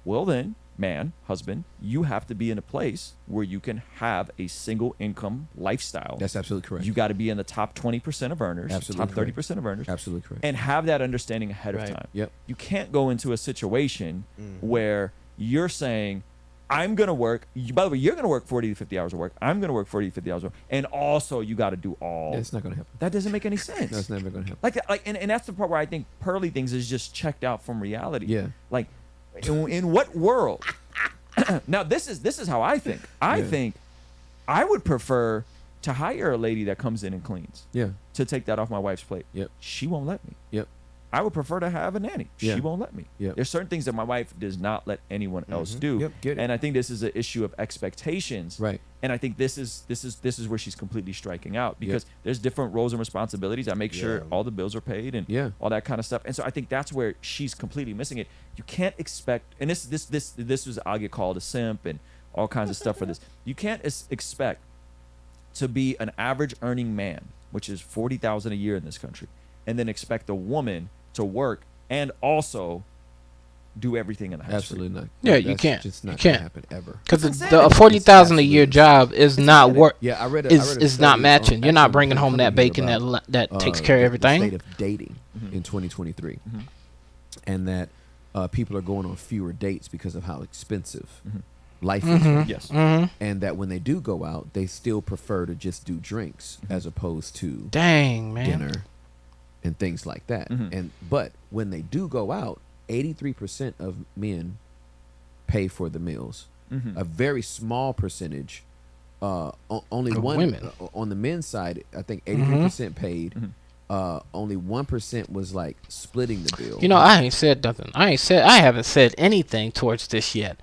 well then, man, husband, you have to be in a place where you can have a single income lifestyle. That's absolutely correct. You got to be in the top 20% of earners, Absolutely top correct. 30% of earners. Absolutely correct. And have that understanding ahead of Right. time. Yep. You can't go into a situation where you're saying, I'm going to work. By the way, you're going to work 40 to 50 hours of work. I'm going to work 40 to 50 hours of work. And also, you got to do all. Yeah, it's not going to happen. That doesn't make any sense. That's never going to happen. Like that, and that's the part where I think Pearly things is just checked out from reality. Yeah. Like, in what world? Now, this is how I think. I think I would prefer to hire a lady that comes in and cleans. Yeah. To take that off my wife's plate. Yep. She won't let me. Yep. I would prefer to have a nanny. Yeah. She won't let me. Yep. There's certain things that my wife does not let anyone else do. Yep, get it. And I think this is an issue of expectations. Right. And I think this is where she's completely striking out, because there's different roles and responsibilities. I make sure all the bills are paid and all that kind of stuff. And so I think that's where she's completely missing it. You can't expect, and this was, I'll get called a simp and all kinds of stuff for this. You can't expect to be an average earning man, which is $40,000 a year in this country, and then expect a woman to work and also do everything in the house. Absolutely not. Yeah, That's you can't. Just You not can't gonna happen ever. Because the $40,000 a year job is not work. Yeah, I read a is study not on matching. You're not actually bringing home that coming here bacon about, that takes care of the everything. state of dating in 2023, and that people are going on fewer dates because of how expensive life is. Yes. And that when they do go out, they still prefer to just do drinks as opposed to Dang, man. dinner and things like that. But when they do go out, 83% of men pay for the meals. A very small percentage, only Of one women. On the men's side, I think 83% paid. Only 1% was like splitting the bill. You know, I ain't said nothing. I haven't said anything towards this yet.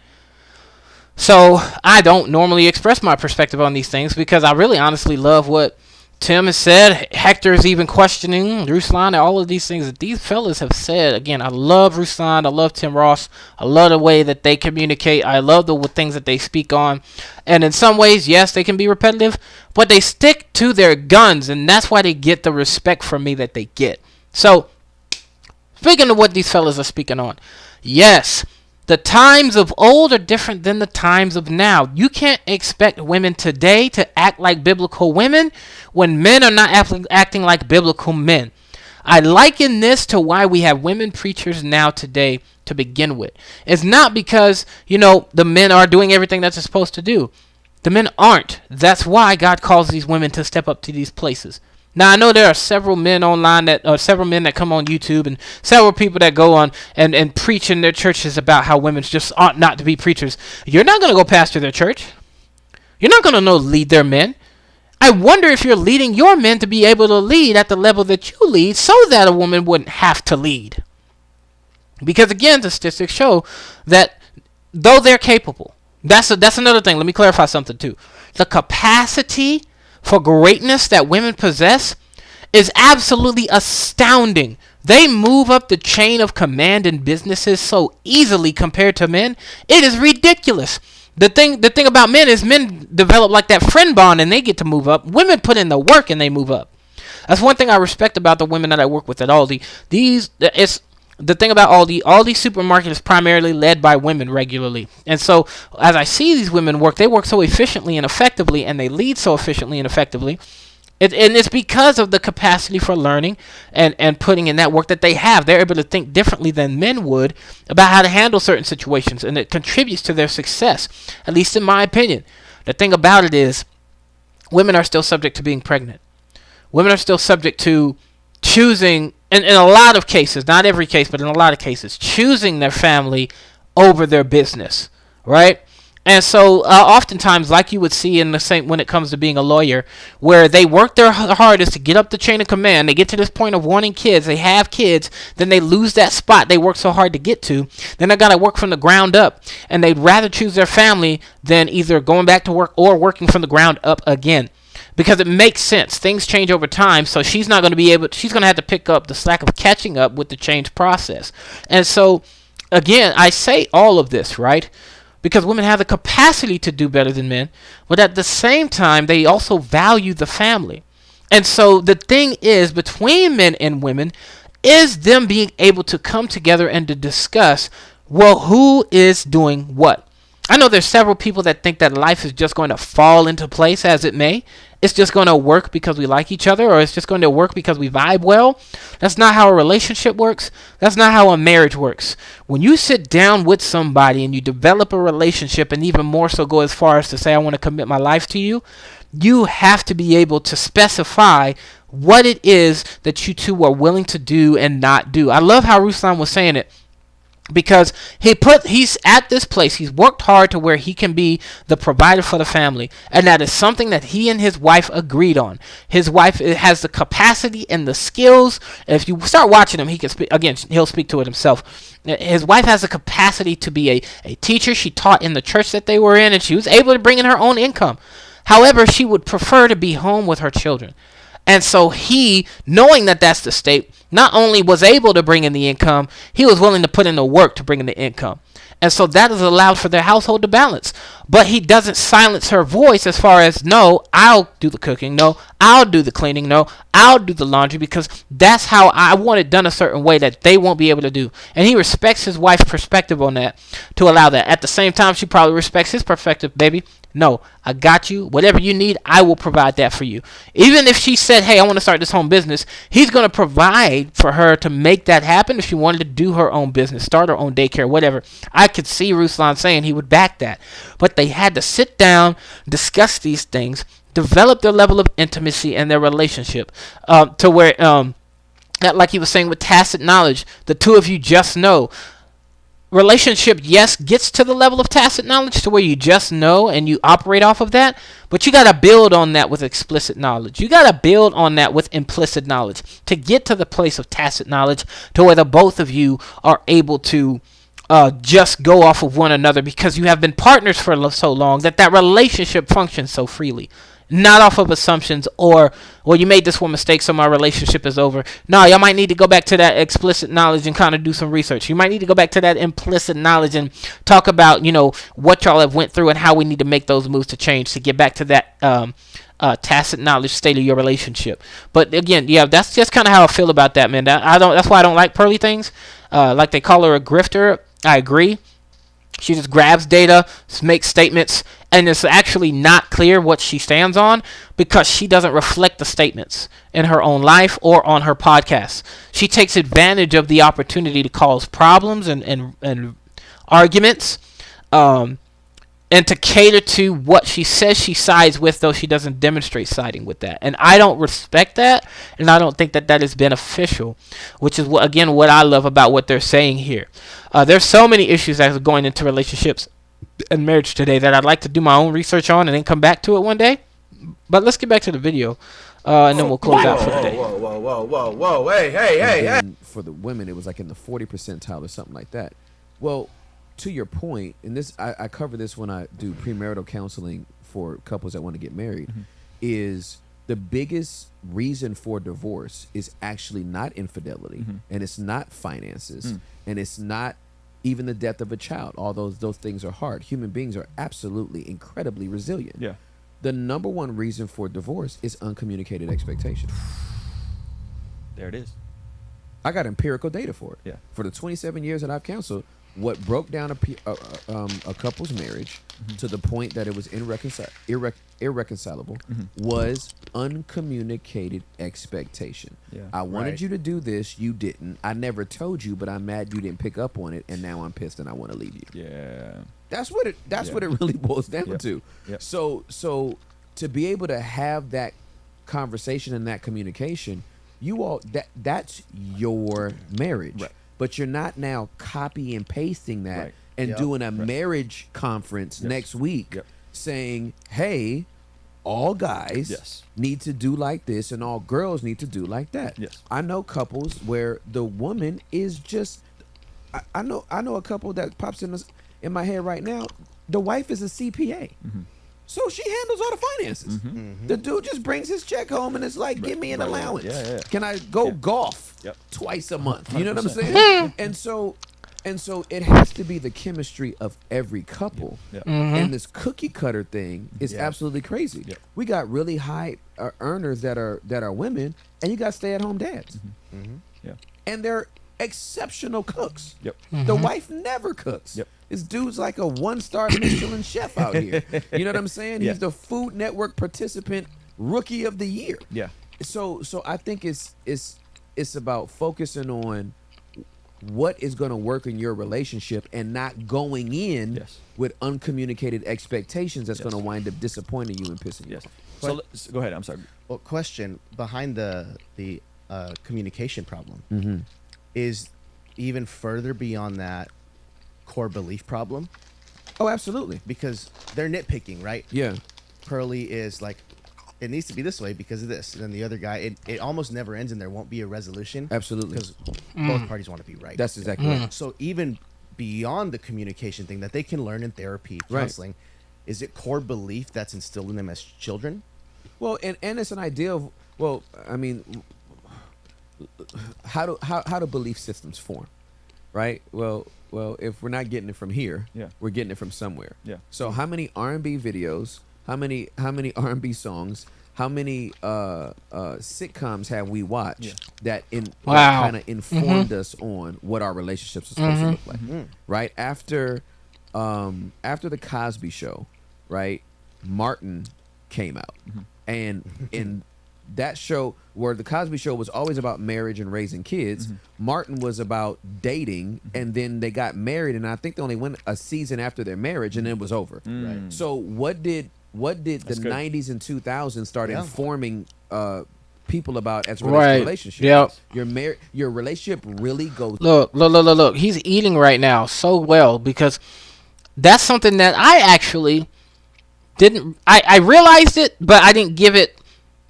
So I don't normally express my perspective on these things because I really honestly love what Tim has said. Hector's even questioning Ruslan and all of these things that these fellas have said. Again, I love Ruslan. I love Tim Ross. I love the way that they communicate. I love the things that they speak on. And in some ways, yes, they can be repetitive, but they stick to their guns, and that's why they get the respect from me that they get. So, speaking of what these fellas are speaking on, yes, the times of old are different than the times of now. You can't expect women today to act like biblical women when men are not acting like biblical men. I liken this to why we have women preachers now today to begin with. It's not because, the men are doing everything that they're supposed to do. The men aren't. That's why God calls these women to step up to these places. Now, I know there are several men online that come on YouTube and several people that go on and preach in their churches about how women just ought not to be preachers. You're not going to go pastor their church. You're not going to lead their men. I wonder if you're leading your men to be able to lead at the level that you lead so that a woman wouldn't have to lead. Because, again, the statistics show that though they're capable, that's another thing. Let me clarify something, too. The capacity for greatness that women possess is absolutely astounding. They move up the chain of command in businesses so easily compared to men. It is ridiculous. The thing about men is men develop like that friend bond and they get to move up. Women put in the work and they move up. That's one thing I respect about the women that I work with at Aldi. The thing about Aldi supermarket is primarily led by women regularly. And so as I see these women work, they work so efficiently and effectively, and they lead so efficiently and effectively. And it's because of the capacity for learning and putting in that work that they have. They're able to think differently than men would about how to handle certain situations, and it contributes to their success, at least in my opinion. The thing about it is women are still subject to being pregnant. Women are still subject to choosing, in a lot of cases, not every case, but in a lot of cases, choosing their family over their business, right? And so oftentimes, like you would see in the same when it comes to being a lawyer, where they work their hardest to get up the chain of command, they get to this point of wanting kids, they have kids, then they lose that spot they work so hard to get to, then they got to work from the ground up, and they'd rather choose their family than either going back to work or working from the ground up again. Because it makes sense. Things change over time, so she's not going to be able. She's going to have to pick up the slack of catching up with the change process. And so, again, I say all of this, right? Because women have the capacity to do better than men, but at the same time, they also value the family. And so the thing is, between men and women, is them being able to come together and to discuss, well, who is doing what? I know there's several people that think that life is just going to fall into place as it may. It's just going to work because we like each other, or it's just going to work because we vibe well. That's not how a relationship works. That's not how a marriage works. When you sit down with somebody and you develop a relationship, and even more so go as far as to say, I want to commit my life to you, you have to be able to specify what it is that you two are willing to do and not do. I love how Ruslan was saying it. because he's at this place. He's worked hard to where he can be the provider for the family, and that is something that he and his wife agreed on. His wife has the capacity and the skills. If you start watching him, he can speak again. He'll speak to it himself. His wife has the capacity to be a teacher. She taught in the church that they were in, and she was able to bring in her own income. However, she would prefer to be home with her children. And so he, knowing that that's the state, not only was able to bring in the income, he was willing to put in the work to bring in the income. And so that has allowed for their household to balance. But he doesn't silence her voice as far as, no, I'll do the cooking. No, I'll do the cleaning. No, I'll do the laundry, because that's how I want it done a certain way that they won't be able to do. And he respects his wife's perspective on that to allow that. At the same time, she probably respects his perspective. Baby, no, I got you. Whatever you need, I will provide that for you. Even if she said, hey, I want to start this home business, he's going to provide for her to make that happen. If she wanted to do her own business, start her own daycare, whatever, I could see Ruslan saying he would back that. But they had to sit down, discuss these things, develop their level of intimacy and their relationship to where, like he was saying with tacit knowledge, the two of you just know. Relationship, yes, gets to the level of tacit knowledge to where you just know and you operate off of that, but you got to build on that with explicit knowledge. You got to build on that with implicit knowledge to get to the place of tacit knowledge to where the both of you are able to just go off of one another, because you have been partners for so long that relationship functions so freely. Not off of assumptions or, well, you made this one mistake, so my relationship is over. No, y'all might need to go back to that explicit knowledge and kind of do some research. You might need to go back to that implicit knowledge and talk about, what y'all have went through and how we need to make those moves to change to get back to that tacit knowledge state of your relationship. But again, yeah, that's just kind of how I feel about that, man. That's why I don't like Pearly things. Like they call her a grifter. I agree. She just grabs data, makes statements, and it's actually not clear what she stands on because she doesn't reflect the statements in her own life or on her podcast. She takes advantage of the opportunity to cause problems and arguments, and to cater to what she says she sides with, though she doesn't demonstrate siding with that. And I don't respect that, and I don't think that is beneficial, which is, what I love about what they're saying here. There's so many issues that are going into relationships and marriage today that I'd like to do my own research on and then come back to it one day. But let's get back to the video, and then we'll close out for the day. Whoa, hey. For the women, it was like in the 40 percentile or something like that. Well, to your point, and this I cover this when I do premarital counseling for couples that want to get married, is the biggest reason for divorce is actually not infidelity, and it's not finances, and it's not even the death of a child. All those things are hard. Human beings are absolutely incredibly resilient. Yeah. The number one reason for divorce is uncommunicated expectation. There it is. I got empirical data for it. Yeah. For the 27 years that I've counseled, what broke down a couple's marriage to the point that it was irreconcilable was uncommunicated expectation. Yeah. I wanted you to do this, you didn't. I never told you, but I'm mad you didn't pick up on it, and now I'm pissed and I want to leave you. Yeah. That's what it really boils down to. Yep. So to be able to have that conversation and that communication, that's your marriage. Right. But you're not now copy and pasting that and doing a marriage conference next week saying, hey, all guys need to do like this and all girls need to do like that. Yes. I know couples where the woman is just, I know a couple that pops in my head right now. The wife is a CPA. So she handles all the finances. The dude just brings his check home and it's like, give me an allowance. Yeah. Can I go golf twice a month? You know what I'm 100%. saying? and so it has to be the chemistry of every couple. And this cookie cutter thing is absolutely crazy. We got really high earners that are women, and you got stay at home dads. And they're exceptional cooks. The wife never cooks. This dude's like a 1-star Michelin chef out here. You know what I'm saying? He's the Food Network participant rookie of the year. Yeah. So I think it's about focusing on what is going to work in your relationship and not going in with uncommunicated expectations that's going to wind up disappointing you and pissing you off. So go ahead. I'm sorry. Well, question behind the communication problem is even further beyond that. core belief problem? Oh, absolutely. Because they're nitpicking, right? Yeah. Pearly is like, it needs to be this way because of this. And then the other guy, it almost never ends and there won't be a resolution. Absolutely. Because both parties want to be right. That's exactly right. So even beyond the communication thing that they can learn in therapy, counseling, is it core belief that's instilled in them as children? Well, and it's an idea of, well, I mean, how do belief systems form, right? Well, if we're not getting it from here, we're getting it from somewhere. Yeah. So how many R&B videos, how many R&B songs, how many sitcoms have we watched that kind of informed us on what our relationships are supposed to look like, right? After the Cosby Show, right? Martin came out, and in that show where the Cosby Show was always about marriage and raising kids, Martin was about dating, and then they got married, and I think they only went a season after their marriage, and it was over. Right. So what did the 90s and 2000s start informing people about as relationships? Yep. Your relationship really goes. Look. He's eating right now so well because that's something that I actually didn't. I realized it, but I didn't give it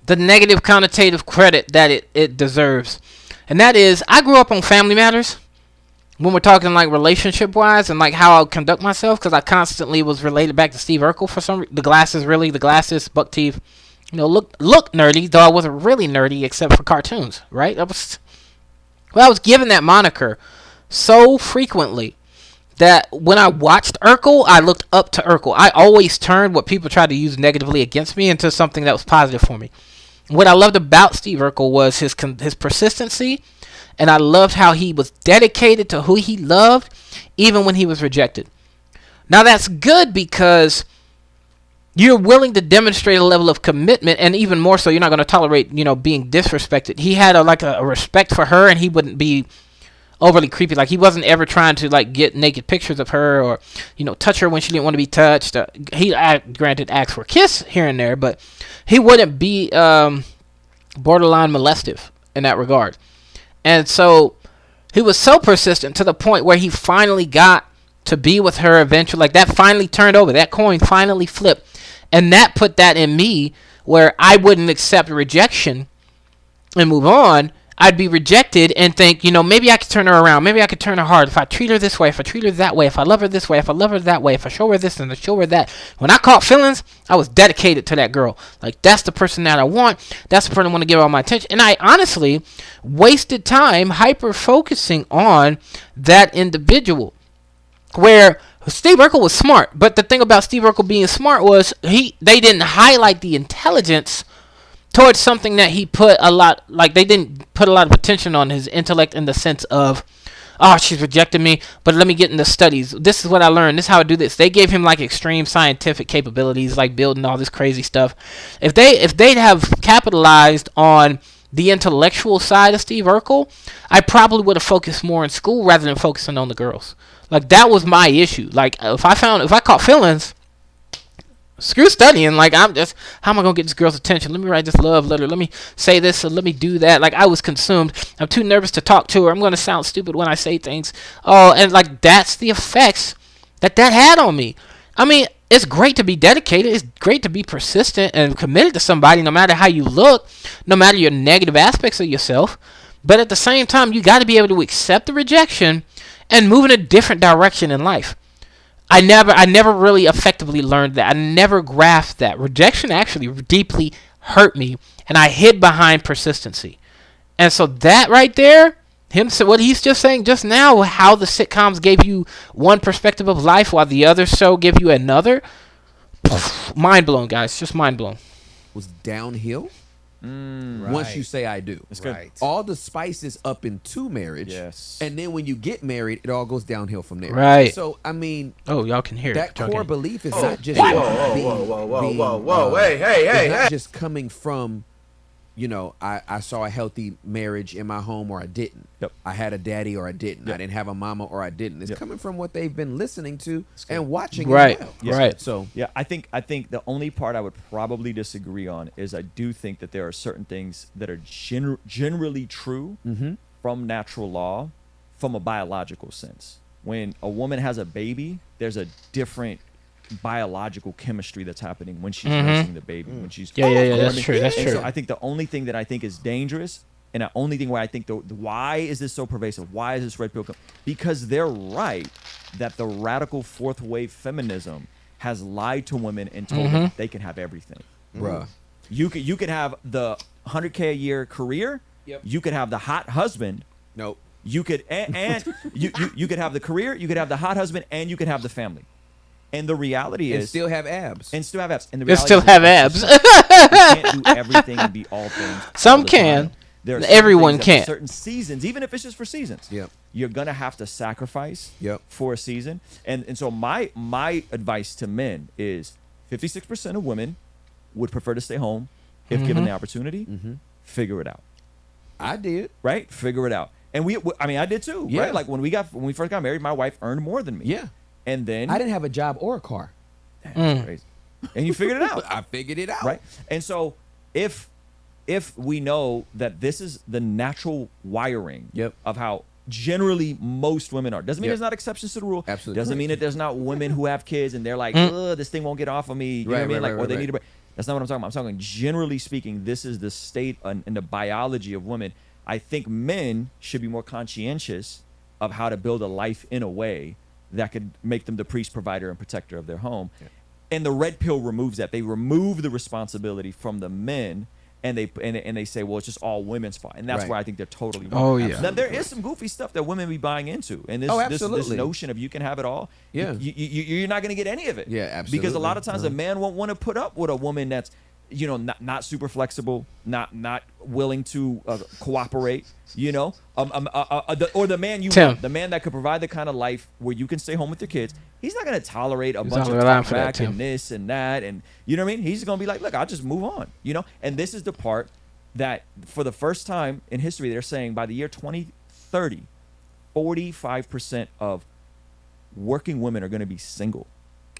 the negative connotative credit that it deserves. And that is, I grew up on Family Matters when we're talking like relationship wise and like how I conduct myself, because I constantly was related back to Steve Urkel for some reason. The glasses, buck teeth, look nerdy, though I wasn't really nerdy except for cartoons, right? I was given that moniker so frequently that when I watched Urkel, I looked up to Urkel. I always turned what people tried to use negatively against me into something that was positive for me. What I loved about Steve Urkel was his persistency, and I loved how he was dedicated to who he loved, even when he was rejected. Now that's good because you're willing to demonstrate a level of commitment, and even more so, you're not going to tolerate, being disrespected. He had a respect for her, and he wouldn't be overly creepy. Like, he wasn't ever trying to like get naked pictures of her or touch her when she didn't want to be touched. He granted asked for a kiss here and there, but he wouldn't be borderline molestive in that regard. And so he was so persistent to the point where he finally got to be with her eventually. Like, that finally turned over, that coin finally flipped, and that put that in me where I wouldn't accept rejection and move on. I'd be rejected and think, maybe I could turn her around. Maybe I could turn her hard. If I treat her this way, if I treat her that way, if I love her this way, if I love her that way, if I show her this and I show her that. When I caught feelings, I was dedicated to that girl. Like, that's the person that I want. That's the person I want to give all my attention. And I honestly wasted time hyper-focusing on that individual. Where Steve Urkel was smart. But the thing about Steve Urkel being smart was they didn't highlight the intelligence towards something that he put a lot, like they didn't put a lot of attention on his intellect in the sense of, oh, she's rejected me, but let me get into studies. This is what I learned. This is how I do this. They gave him like extreme scientific capabilities, like building all this crazy stuff. If they'd have capitalized on the intellectual side of Steve Urkel, I probably would have focused more in school rather than focusing on the girls. Like, that was my issue. Like, if I caught feelings, screw studying. Like, how am I gonna get this girl's attention? Let me write this love letter. Let me say this and let me do that. Like, I was consumed. I'm too nervous to talk to her. I'm gonna sound stupid when I say things. Oh, and like, that's the effects that had on me. I mean, it's great to be dedicated. It's great to be persistent and committed to somebody, no matter how you look, no matter your negative aspects of yourself. But at the same time, you got to be able to accept the rejection and move in a different direction in life. I never really effectively learned that. I never grasped that. Rejection actually deeply hurt me, and I hid behind persistency. And so that right there, what he's just saying just now, how the sitcoms gave you one perspective of life while the other show gave you another, mind blown, guys. Just mind blown. Was downhill. Once you say I do. That's good. All the spices up into marriage. Yes. And then when you get married, it all goes downhill from there. Right. So, I mean. Oh, y'all can hear that it. core belief is not just. Whoa. Hey. Not just coming from, I saw a healthy marriage in my home or I didn't. Yep. I had a daddy or I didn't. Yep. I didn't have a mama or I didn't. It's Yep. coming from what they've been listening to and watching. Right. As well. Right. So yeah, I think the only part I would probably disagree on is I do think that there are certain things that are generally true from natural law, from a biological sense. when a woman has a baby, there's a different biological chemistry that's happening when she's nursing the baby. When she's That's true. That's and true. So I think the only thing that I think is dangerous, and the only thing where I think why is this so pervasive? Why is this red pill? Because they're right that the radical fourth wave feminism has lied to women and told them they can have everything. Bruh. You could have the 100K a year career. Yep. You could have the hot husband. Nope. You could and you could have the career. You could have the hot husband, and you could have the family. And the reality is, and still have abs. And still have abs. And the And reality still is have abs. You can't do everything and be all things. Some all the can. time. There are Everyone things that can't. for certain seasons, even if it's just for seasons. Yep. You're gonna have to sacrifice. Yep. For a season. And so my advice to men is 56% of women would prefer to stay home if given the opportunity. Figure it out. I did. Right? Figure it out. And I did too. Yeah. Right? Like when we first got married, my wife earned more than me. Yeah. And then I didn't have a job or a car. That's crazy. And you figured it out. I figured it out. Right? And so if we know that this is the natural wiring of how generally most women are, doesn't mean there's not exceptions to the rule. Absolutely. Doesn't mean that there's not women who have kids and they're like, ugh, this thing won't get off of me. You know what I mean? Like, or they need a break. That's not what I'm talking about. I'm talking generally speaking, this is the state and the biology of women. I think men should be more conscientious of how to build a life in a way that could make them the priest, provider, and protector of their home. Yeah. And the red pill removes that. They remove the responsibility from the men, and they say, well, it's just all women's fault. And that's where I think they're totally wrong. Oh, yeah. Now, there is some goofy stuff that women be buying into. And this notion of you can have it all, you're not going to get any of it. Yeah, absolutely. Because a lot of times a man won't want to put up with a woman that's, you know, not super flexible, not willing to cooperate, you know, or the man you want, the man that could provide the kind of life where you can stay home with your kids. He's not going to tolerate a bunch of talk back and this and that, and you know what I mean. He's going to be like, look, I'll just move on, you know. And this is the part that, for the first time in history, they're saying by the year 2030, 45% of working women are going to be single,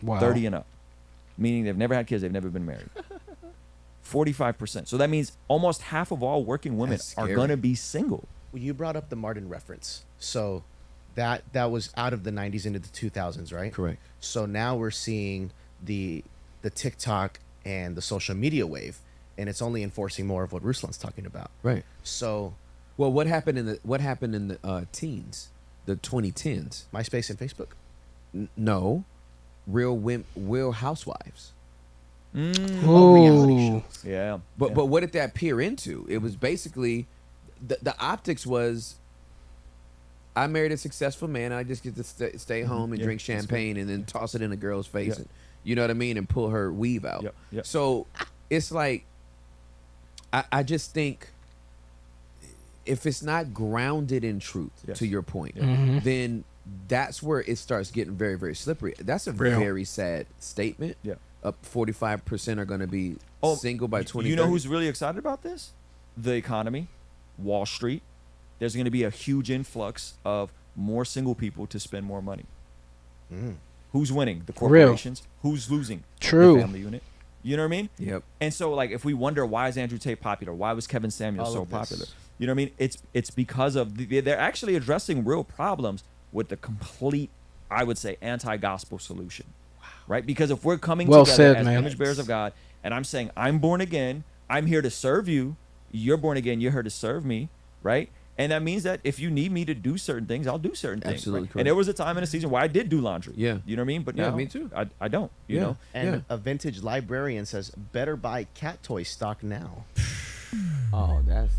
30 and up, meaning they've never had kids, they've never been married. 45%. So that means almost half of all working women are going to be single. Well, you brought up the Martin reference. So that was out of the 90s into the 2000s, right? Correct. So now we're seeing the TikTok and the social media wave, and it's only enforcing more of what Ruslan's talking about. Right. So, well, what happened in the teens, the 2010s? MySpace and Facebook? No, Real Housewives. Reality shows. Yeah. But what did that peer into? It was basically the optics was, I married a successful man. I just get to stay home and drink champagne and then toss it in a girl's face, and you know what I mean, and pull her weave out. So it's like, I just think if it's not grounded in truth, to your point, then that's where it starts getting very, very slippery. That's a very sad statement. Yeah. Up 45% are going to be single by 2030. You know who's really excited about this? The economy, Wall Street. There's going to be a huge influx of more single people to spend more money. Who's winning? The corporations. Who's losing? True. The family unit. You know what I mean? Yep. And so, like, if we wonder why is Andrew Tate popular, why was Kevin Samuels so popular? You know what I mean? It's because of they're actually addressing real problems with the complete, I would say, anti-gospel solution. Right? Because if we're coming together as image bearers of God, and I'm saying, I'm born again, I'm here to serve you, you're born again, you're here to serve me, right? And that means that if you need me to do certain things, I'll do certain things. Absolutely correct. And there was a time in a season where I did do laundry. Yeah. You know what I mean? But now, me too. I don't, you know? And a vintage librarian says, better buy cat toy stock now. Oh, that's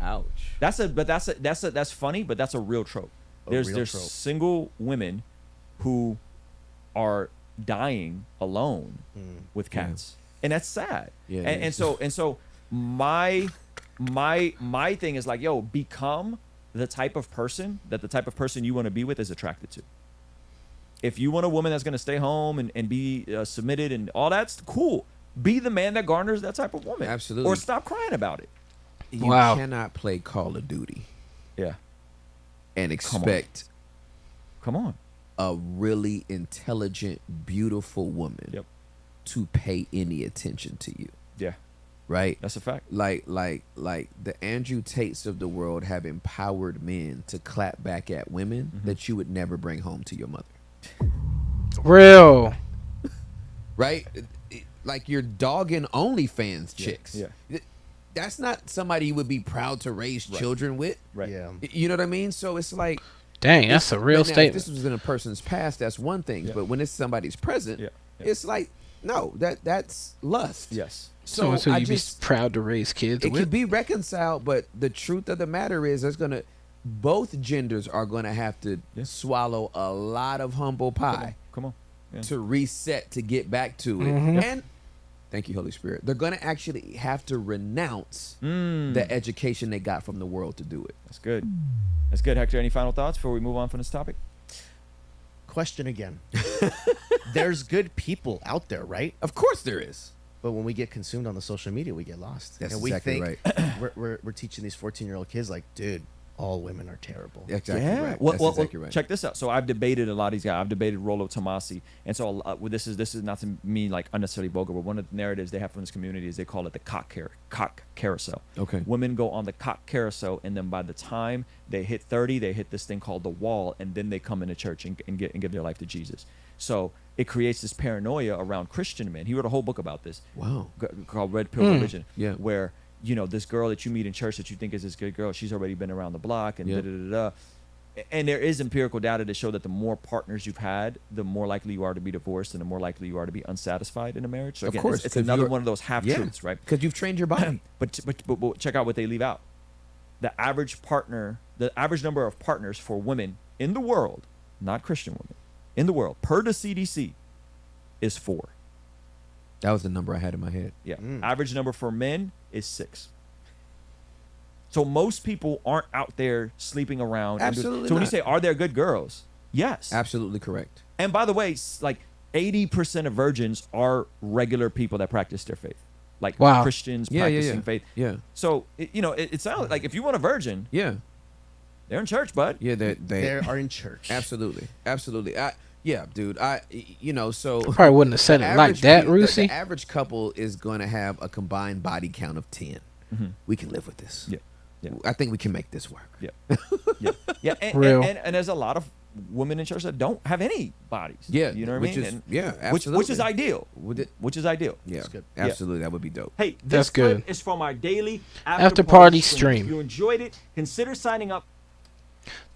ouch. That's funny, but that's a real trope. There's trope. single women who are dying alone with cats, and that's sad. And so my thing is like, yo, become the type of person you want to be with is attracted to. If you want a woman that's going to stay home and be submitted and all that's cool, be the man that garners that type of woman. Absolutely. Or stop crying about it. You cannot play Call of Duty and expect come on a really intelligent, beautiful woman to pay any attention to you. Yeah. right? That's a fact. Like the Andrew Tates of the world have empowered men to clap back at women that you would never bring home to your mother. Real. Right? Like your dogging OnlyFans chicks. Yeah. That's not somebody you would be proud to raise children with. Right. Yeah. You know what I mean? So it's like, dang, that's a real now, statement. If this was in a person's past, that's one thing. But when it's somebody's present, it's like, no, that's lust. Yes. So I you'd just be proud to raise kids it with. could be reconciled, but the truth of the matter is, both genders are gonna have to swallow a lot of humble pie. Come on. To reset, to get back to it. And thank you, Holy Spirit. They're gonna actually have to renounce the education they got from the world to do it. That's good. That's good. Hector, any final thoughts before we move on from this topic? Question again. There's good people out there, right? Of course there is. But when we get consumed on the social media, we get lost. That's and we exactly think we're teaching these 14-year-old kids like, dude, all women are terrible. Exactly right. Well, That's exactly right. Check this out. So I've debated a lot of these guys. I've debated Rollo Tomasi, and so this is not to mean like unnecessarily vulgar, but one of the narratives they have from this community is they call it the cock carousel. Okay. Women go on the cock carousel, and then by the time they hit 30, they hit this thing called the wall, and then they come into church and give their life to Jesus. So it creates this paranoia around Christian men. He wrote a whole book about this. Wow. Called Red Pill Religion. Yeah. Where, you know, this girl that you meet in church that you think is this good girl, she's already been around the block and da-da-da-da. And there is empirical data to show that the more partners you've had, the more likely you are to be divorced and the more likely you are to be unsatisfied in a marriage. So again, of course, it's another one of those half-truths, right? Because you've trained your body. But check out what they leave out. The average number of partners for women in the world, not Christian women, in the world, per the CDC, is 4. That was the number I had in my head. Yeah. Average number for men is 6. So most people aren't out there sleeping around. Absolutely. So when you say, are there good girls? Yes. Absolutely correct. And by the way, like 80% of virgins are regular people that practice their faith. Like Christians practicing faith. Yeah. So, it sounds like if you want a virgin, they're in church, bud. Yeah, they are in church. Absolutely. Absolutely. Yeah, dude. So probably wouldn't have said it like that, Rusey. The average couple is going to have a combined body count of 10. We can live with this. Yeah. I think we can make this work. Yeah. And there's a lot of women in church that don't have any bodies. Yeah. You know what I mean? Absolutely. Which is ideal. Which is ideal. Yeah. That's good. Absolutely. That would be dope. Hey, That's this clip good. is from our daily After party stream. If you enjoyed it, consider signing up.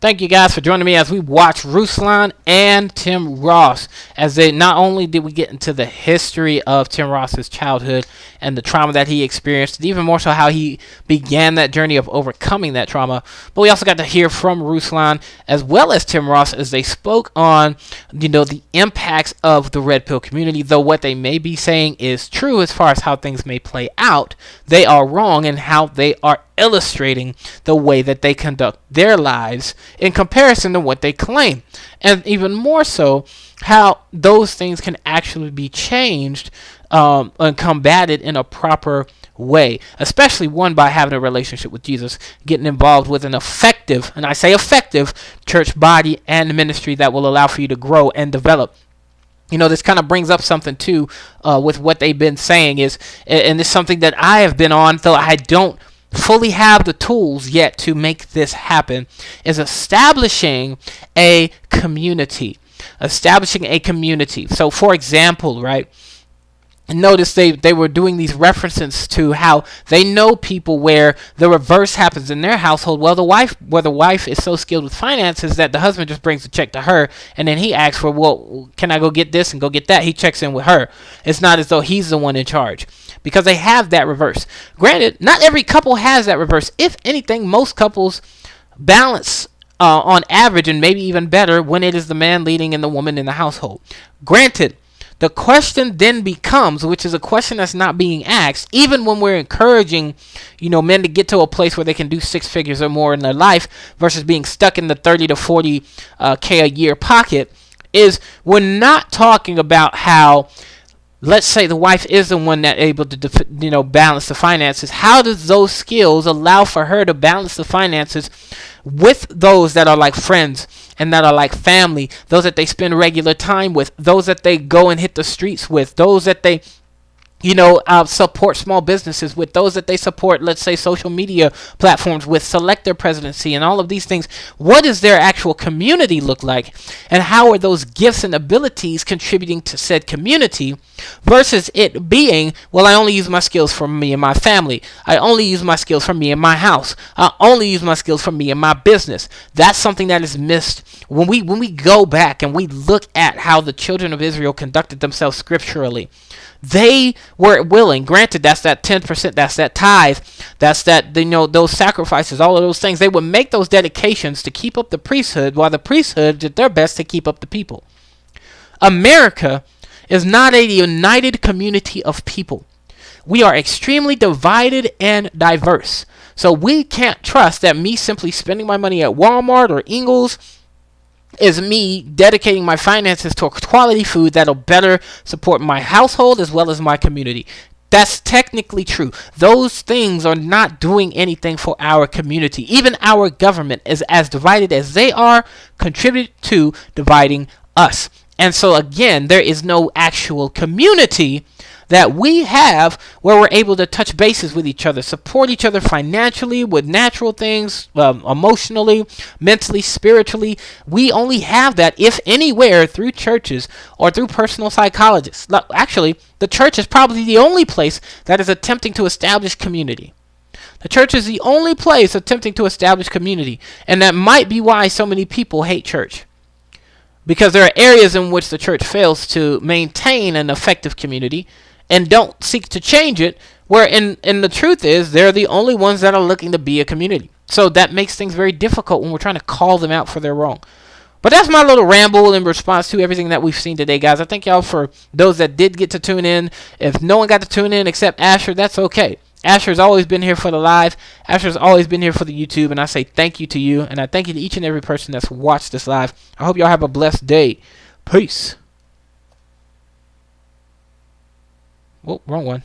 Thank you guys for joining me as we watch Ruslan and Tim Ross, as they not only did we get into the history of Tim Ross's childhood and the trauma that he experienced, and even more so how he began that journey of overcoming that trauma, but we also got to hear from Ruslan as well as Tim Ross as they spoke on, the impacts of the red pill community. Though what they may be saying is true as far as how things may play out, they are wrong in how they are illustrating the way that they conduct their lives in comparison to what they claim, and even more so how those things can actually be changed and combated in a proper way, especially one by having a relationship with Jesus, getting involved with an effective, and I say effective, church body and ministry that will allow for you to grow and develop. This kind of brings up something too with what they've been saying is, and it's something that I have been on, though I don't fully have the tools yet to make this happen, is establishing a community. So for example, right, notice they were doing these references to how they know people where the reverse happens in their household. Well, the wife is so skilled with finances that the husband just brings the check to her, and then he asks for, well, can I go get this and go get that? He checks in with her. It's not as though he's the one in charge, because they have that reverse. Granted, not every couple has that reverse. If anything, most couples balance on average, and maybe even better, when it is the man leading and the woman in the household. Granted, the question then becomes, which is a question that's not being asked, even when we're encouraging, men to get to a place where they can do 6 figures or more in their life versus being stuck in the 30 to 40 K a year pocket, is we're not talking about how, let's say the wife is the one that able to, balance the finances. How does those skills allow for her to balance the finances with those that are like friends and that are like family, those that they spend regular time with, those that they go and hit the streets with, those that they, support small businesses with, those that they support, let's say, social media platforms with, select their presidency, and all of these things. What does their actual community look like, and how are those gifts and abilities contributing to said community, versus it being, well, I only use my skills for me and my family. I only use my skills for me and my house. I only use my skills for me and my business. That's something that is missed when we go back and we look at how the children of Israel conducted themselves scripturally. They were willing, granted, that's that 10%, that's that tithe, that's that, those sacrifices, all of those things. They would make those dedications to keep up the priesthood, while the priesthood did their best to keep up the people. America is not a united community of people. We are extremely divided and diverse. So we can't trust that me simply spending my money at Walmart or Ingles is me dedicating my finances to quality food that'll better support my household as well as my community. That's technically true. Those things are not doing anything for our community. Even our government is as divided as they are, contribute to dividing us. And so again, there is no actual community that we have where we're able to touch bases with each other, support each other financially, with natural things, emotionally, mentally, spiritually. We only have that, if anywhere, through churches or through personal psychologists. Actually, the church is probably the only place that is attempting to establish community. The church is the only place attempting to establish community, and that might be why so many people hate church. Because there are areas in which the church fails to maintain an effective community and don't seek to change it, where in the truth is they're the only ones that are looking to be a community. So that makes things very difficult when we're trying to call them out for their wrong. But that's my little ramble in response to everything that we've seen today, guys. I thank y'all for those that did get to tune in. If no one got to tune in except Asher, that's okay. Asher's always been here for the live. Asher's always been here for the YouTube, and I say thank you to you, and I thank you to each and every person that's watched this live. I hope y'all have a blessed day. Peace. Oh, wrong one.